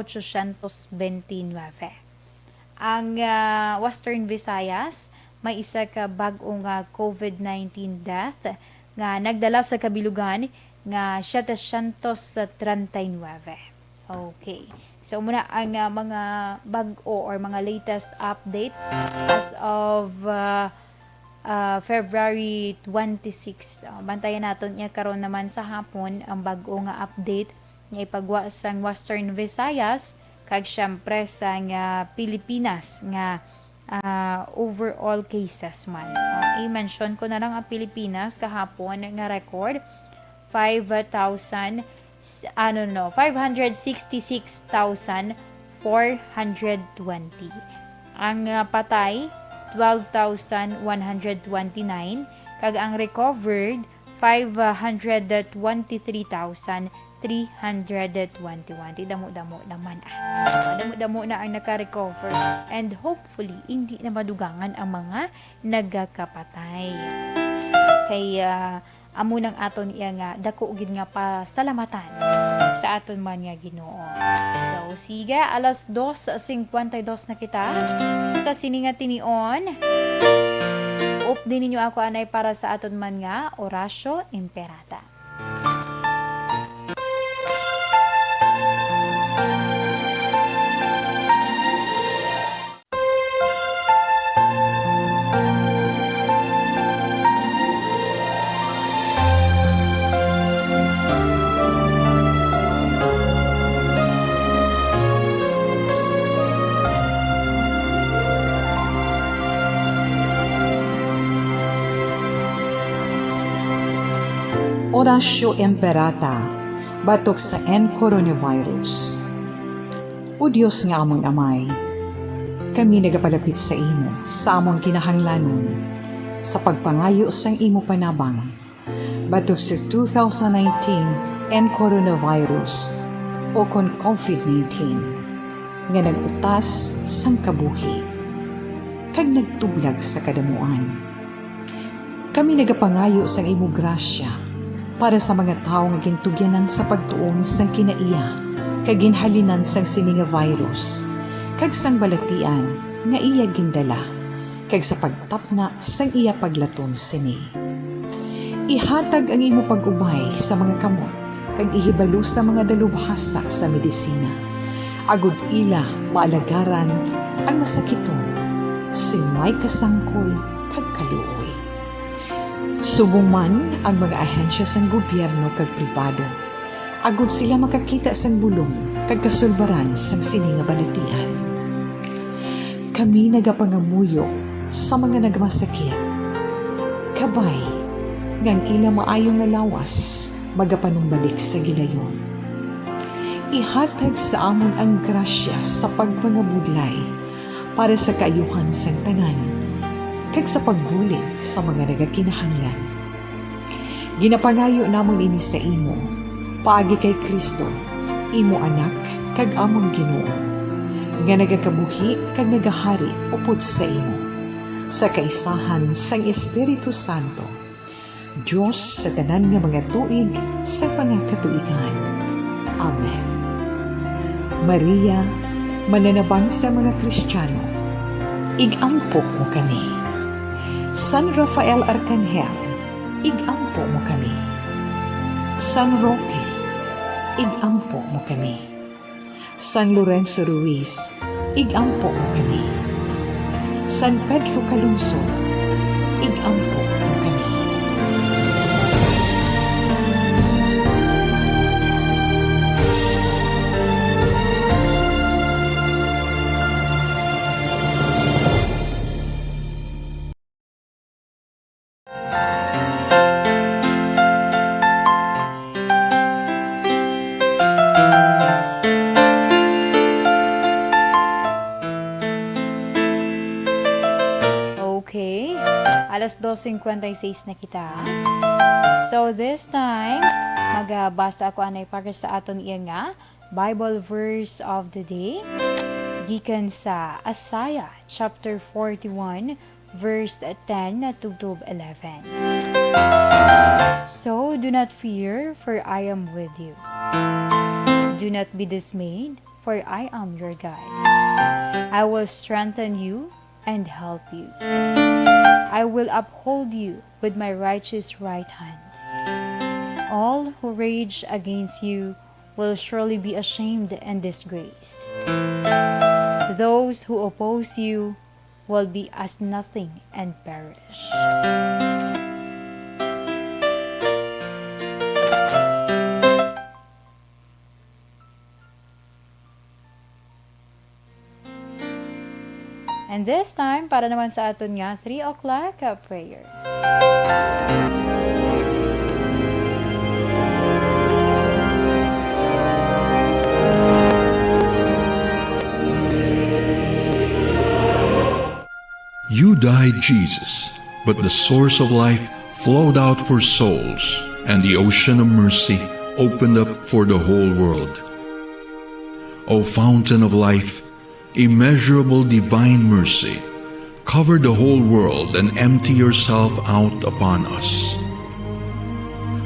Ang Western Visayas may isa ka bag-o nga COVID-19 death nga nagdala sa kabilugan nga 739. Okay. So muna ang mga bag-o or mga latest update as of February 26. Bantayan naton niya karon naman sa hapon ang bag-o nga update nga ipagwa sang Western Visayas kag syempre sa Pilipinas nga overall cases man. I-mention ko na lang ang Pilipinas kahapon nga record 566,420. Ang patay 12,129 kag ang recovered 523,321. Damo-damo naman. Damo-damo na ang naka-recover. And hopefully, hindi na madugangan ang mga nagkakapatay. Kaya, amo nang aton iya nga, dako gid nga pasalamatan sa aton man nga Ginoo. So, sige, 2:52 na kita sa sininga tinion. Update ninyo ako anay para sa aton man nga Orasyo Imperata. Oratio Imperata, batok sa coronavirus. O Diyos nga among amay, kami nagapalapit sa imo, sa among kinahanglanon, sa pagpangayo sang imo panabang, batok sa 2019 coronavirus o kon COVID-19, nga nagutas sang kabuhi, kag nagtublag sa kadamuan. Kami nagapangayo sang imo grasya para sa mga tao nga gintugyanan sa pagtuon sang kinaiya kag ginhalinan sang sini nga virus kag sang balatian nga iya gindala kag sa pagtapna sang iya paglaton sini. Ihatag ang imo pag-ubay sa mga kamot kag ihibalo sa mga dalubhasa sa medisina. Agud ila maalagaran ang masakiton si may kasangkol kag kaluoy. Subong man ang mga ahensya sang gobyerno kag pribado, agud sila makakita sang bulong kag kasulbaran sang sini nga balatian. Kami nagapangamuyo sa mga nagmasakit. Kabay, ngang ila maayong nga lawas, magapanumbalik sa gilayon. Ihatag sa amon ang grasya sa pagpangabudlay para sa kaayuhan sang tanan, kag sa pagbulig sa mga nagakinahanglan. Ginapangayo namon ini sa imo, paagi kay Kristo, imo anak, kag among Ginoo, nga nagakabuhi kag nagahari upod sa imo, sa kaisahan sang Espiritu Santo, Diyos sa tanan nga mga tuig sa pangakatuigan. Amen. Maria, mananabang sa mga Kristiyano, igampo mo kami. San Rafael Arcangel, igampo mo kami. San Roque, igampo mo kami. San Lorenzo Ruiz, igampo mo kami. San Pedro Calungsod, igampo mo kami. Okay, alas 2:56 na kita. So this time, magbasa ako anay para sa aton iya nga Bible verse of the day. Gikan sa Isaiah chapter 41 verse 10 to 11. So do not fear, for I am with you. Do not be dismayed, for I am your God. I will strengthen you and help you. I will uphold you with my righteous right hand. All who rage against you will surely be ashamed and disgraced. Those who oppose you will be as nothing and perish. And this time, para naman sa aton nga 3 o'clock prayer. You died, Jesus, but the source of life flowed out for souls, and the ocean of mercy opened up for the whole world. O fountain of life, immeasurable divine mercy, cover the whole world and empty yourself out upon us.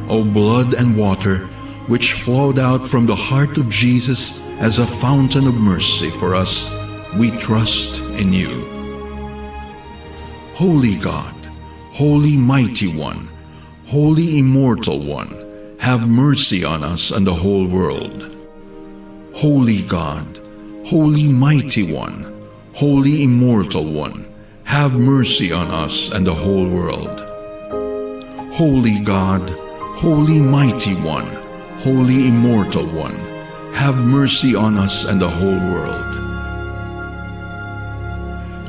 O blood and water, which flowed out from the heart of Jesus as a fountain of mercy for us, we trust in you. Holy God, Holy Mighty One, Holy Immortal One, have mercy on us and the whole world. Holy God, Holy Mighty One, Holy Immortal One, have mercy on us and the whole world. Holy God, Holy Mighty One, Holy Immortal One, have mercy on us and the whole world.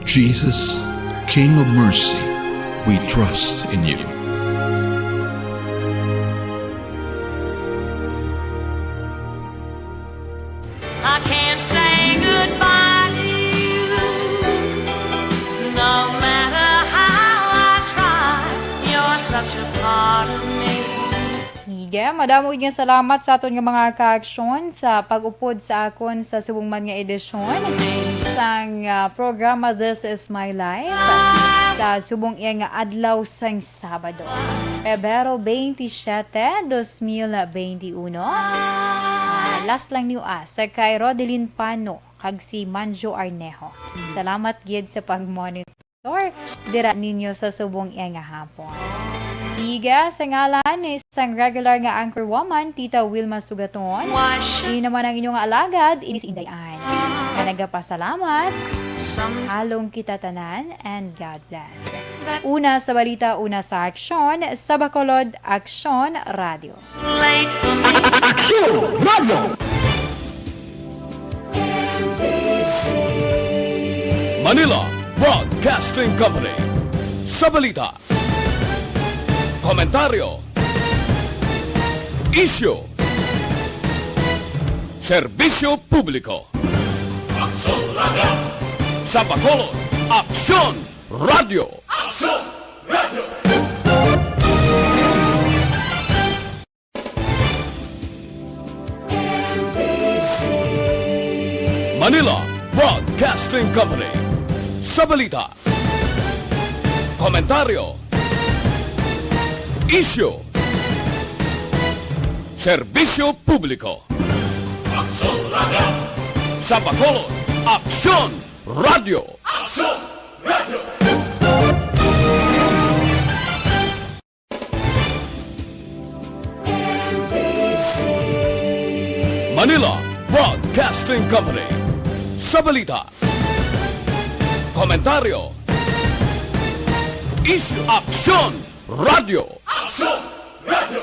Jesus, King of mercy, we trust in you. I can't say goodbye to you. No matter how I try, you're such a part of me. Sige, madamo nga salamat sa aton nga mga ka-aksyon sa pag-upod sa akon sa subong man nga edisyon sang programa This Is My Life sa subong iya nga adlaw sang Sabado, Pebrero 27, 2021. Last lang niyo sa kay Rodelyn Pano kag si Manjo Arnejo. Salamat gid sa pag-monitor dira ninyo sa subong iya nga hapon. Siga, sa ngalan ni isang regular nga anchor woman, Tita Wilma Sugaton. Ini naman ang inyong alagad, Inis Indayan. Nagapasalamat, halong kita tanan, and God bless. Una sa balita, una sa aksyon, sa Bacolod Aksyon Radio. Aksyon Radio! Manila Broadcasting Company. Sa balita, komentaryo, isyu, serbisyo publiko. Aksyon Radio! Sa Bacolod, Aksyon Radio! Aksyon Radio! Manila Broadcasting Company. Sa balita, komentaryo, isyu, serbisyo publiko. Aksyon Radio! Sa Bacolod, Aksyon Radio! Aksyon Radio! Manila Broadcasting Company. Sa balita, komentaryo, isyu, Aksyon Radio! Aksyon Radio!